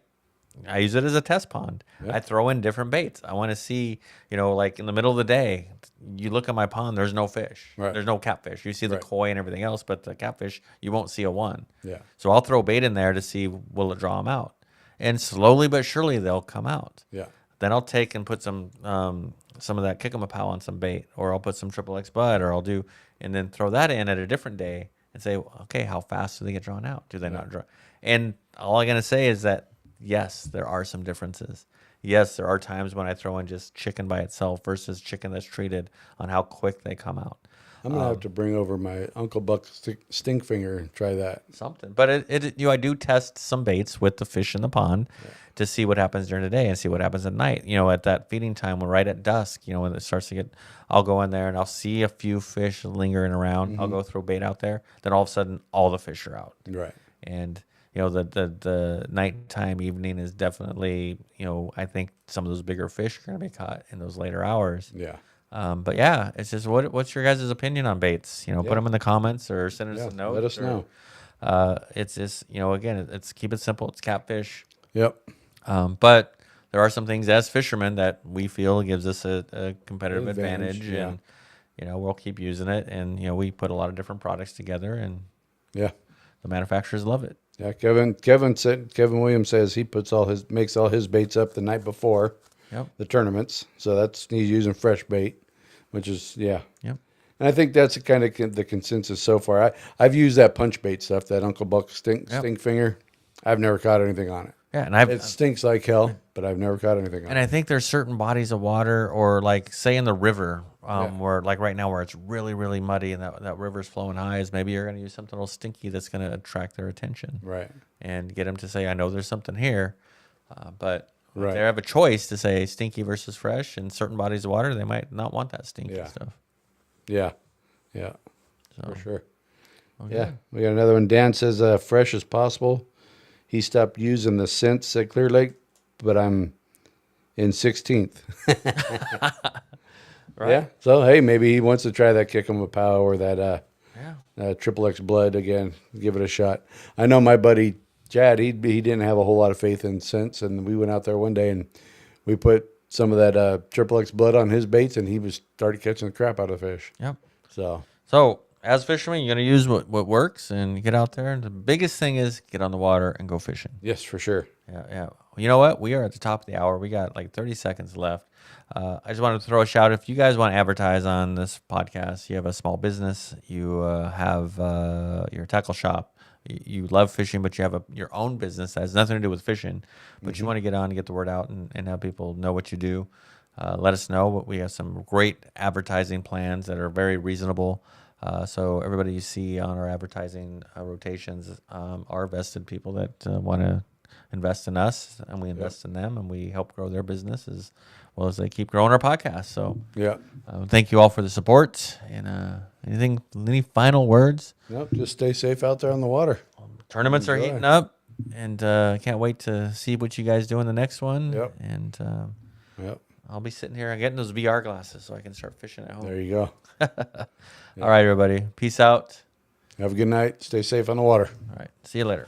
use it as a test pond. Yeah. I throw in different baits. I want to see, like in the middle of the day, you look at my pond, there's no fish. Right. There's no catfish. You see the koi and everything else, but the catfish, you won't see a one. Yeah. So I'll throw bait in there to see, will it draw them out? And slowly but surely they'll come out. Yeah. Then I'll take and put some of that Kick 'em a Pow on some bait, or I'll put some Triple X Bud, or and then throw that in at a different day and say, okay, how fast do they get drawn out? Do they not draw? And all I'm going to say is that, yes, there are some differences. Yes, there are times when I throw in just chicken by itself versus chicken that's treated on how quick they come out. I'm going to have to bring over my Uncle Buck stink finger and try that. Something. But I do test some baits with the fish in the pond to see what happens during the day and see what happens at night. At that feeding time, when right at dusk, when it starts to get, I'll go in there and I'll see a few fish lingering around. I'll go throw bait out there. Then all of a sudden, all the fish are out. Right. And the nighttime evening is definitely, I think some of those bigger fish are going to be caught in those later hours. Yeah. But yeah, it's just what's your guys' opinion on baits? Put them in the comments or send us a note. Let us know. It's just, again, it's keep it simple. It's catfish. Yep. But there are some things as fishermen that we feel gives us a competitive advantage, yeah. and we'll keep using it. And we put a lot of different products together, and Yeah. the manufacturers love it. Yeah. Kevin Williams says he makes all his baits up the night before the tournaments. So he's using fresh bait, which is, yeah. Yep. And I think that's kind of the consensus so far. I've used that punch bait stuff, that Uncle Buck stink finger. I've never caught anything on it. Yeah, and it stinks like hell, but I've never caught anything on it. And I think there's certain bodies of water, or like say in the river, where like right now where it's really, really muddy and that river's flowing high, is maybe you're going to use something a little stinky that's going to attract their attention. Right. And get them to say, I know there's something here. But if Right. they have a choice to say stinky versus fresh in certain bodies of water, they might not want that stinky stuff. Yeah. Yeah. So, For sure. okay. Yeah. We got another one. Dan says fresh as possible. He stopped using the scents at Clear Lake, but I'm in 16th. Right. Yeah. So, hey, maybe he wants to try that kick 'em a pow or that Triple X blood again. Give it a shot. I know my buddy Chad, he didn't have a whole lot of faith in scents, and we went out there one day and we put some of that Triple X blood on his baits, and he started catching the crap out of the fish. Yep. So as fishermen, you're going to use what works and get out there. And the biggest thing is get on the water and go fishing. yes, for sure. Yeah. You know what? We are at the top of the hour. We got like 30 seconds left. I just wanted to throw a shout. If you guys want to advertise on this podcast, you have a small business, you have your tackle shop, you love fishing, but you have your own business that has nothing to do with fishing, but you want to get on and get the word out and have people know what you do, let us know. We have some great advertising plans that are very reasonable. So everybody you see on our advertising rotations are vested people that want to invest in us, and we invest in them, and we help grow their business as well as they keep growing our podcast. So thank you all for the support. And any final words? Nope, just stay safe out there on the water. Tournaments are heating up, and can't wait to see what you guys do in the next one. Yep. And I'll be sitting here getting those VR glasses so I can start fishing at home. There you go. All right, everybody. Peace out. Have a good night. Stay safe on the water. All right. See you later.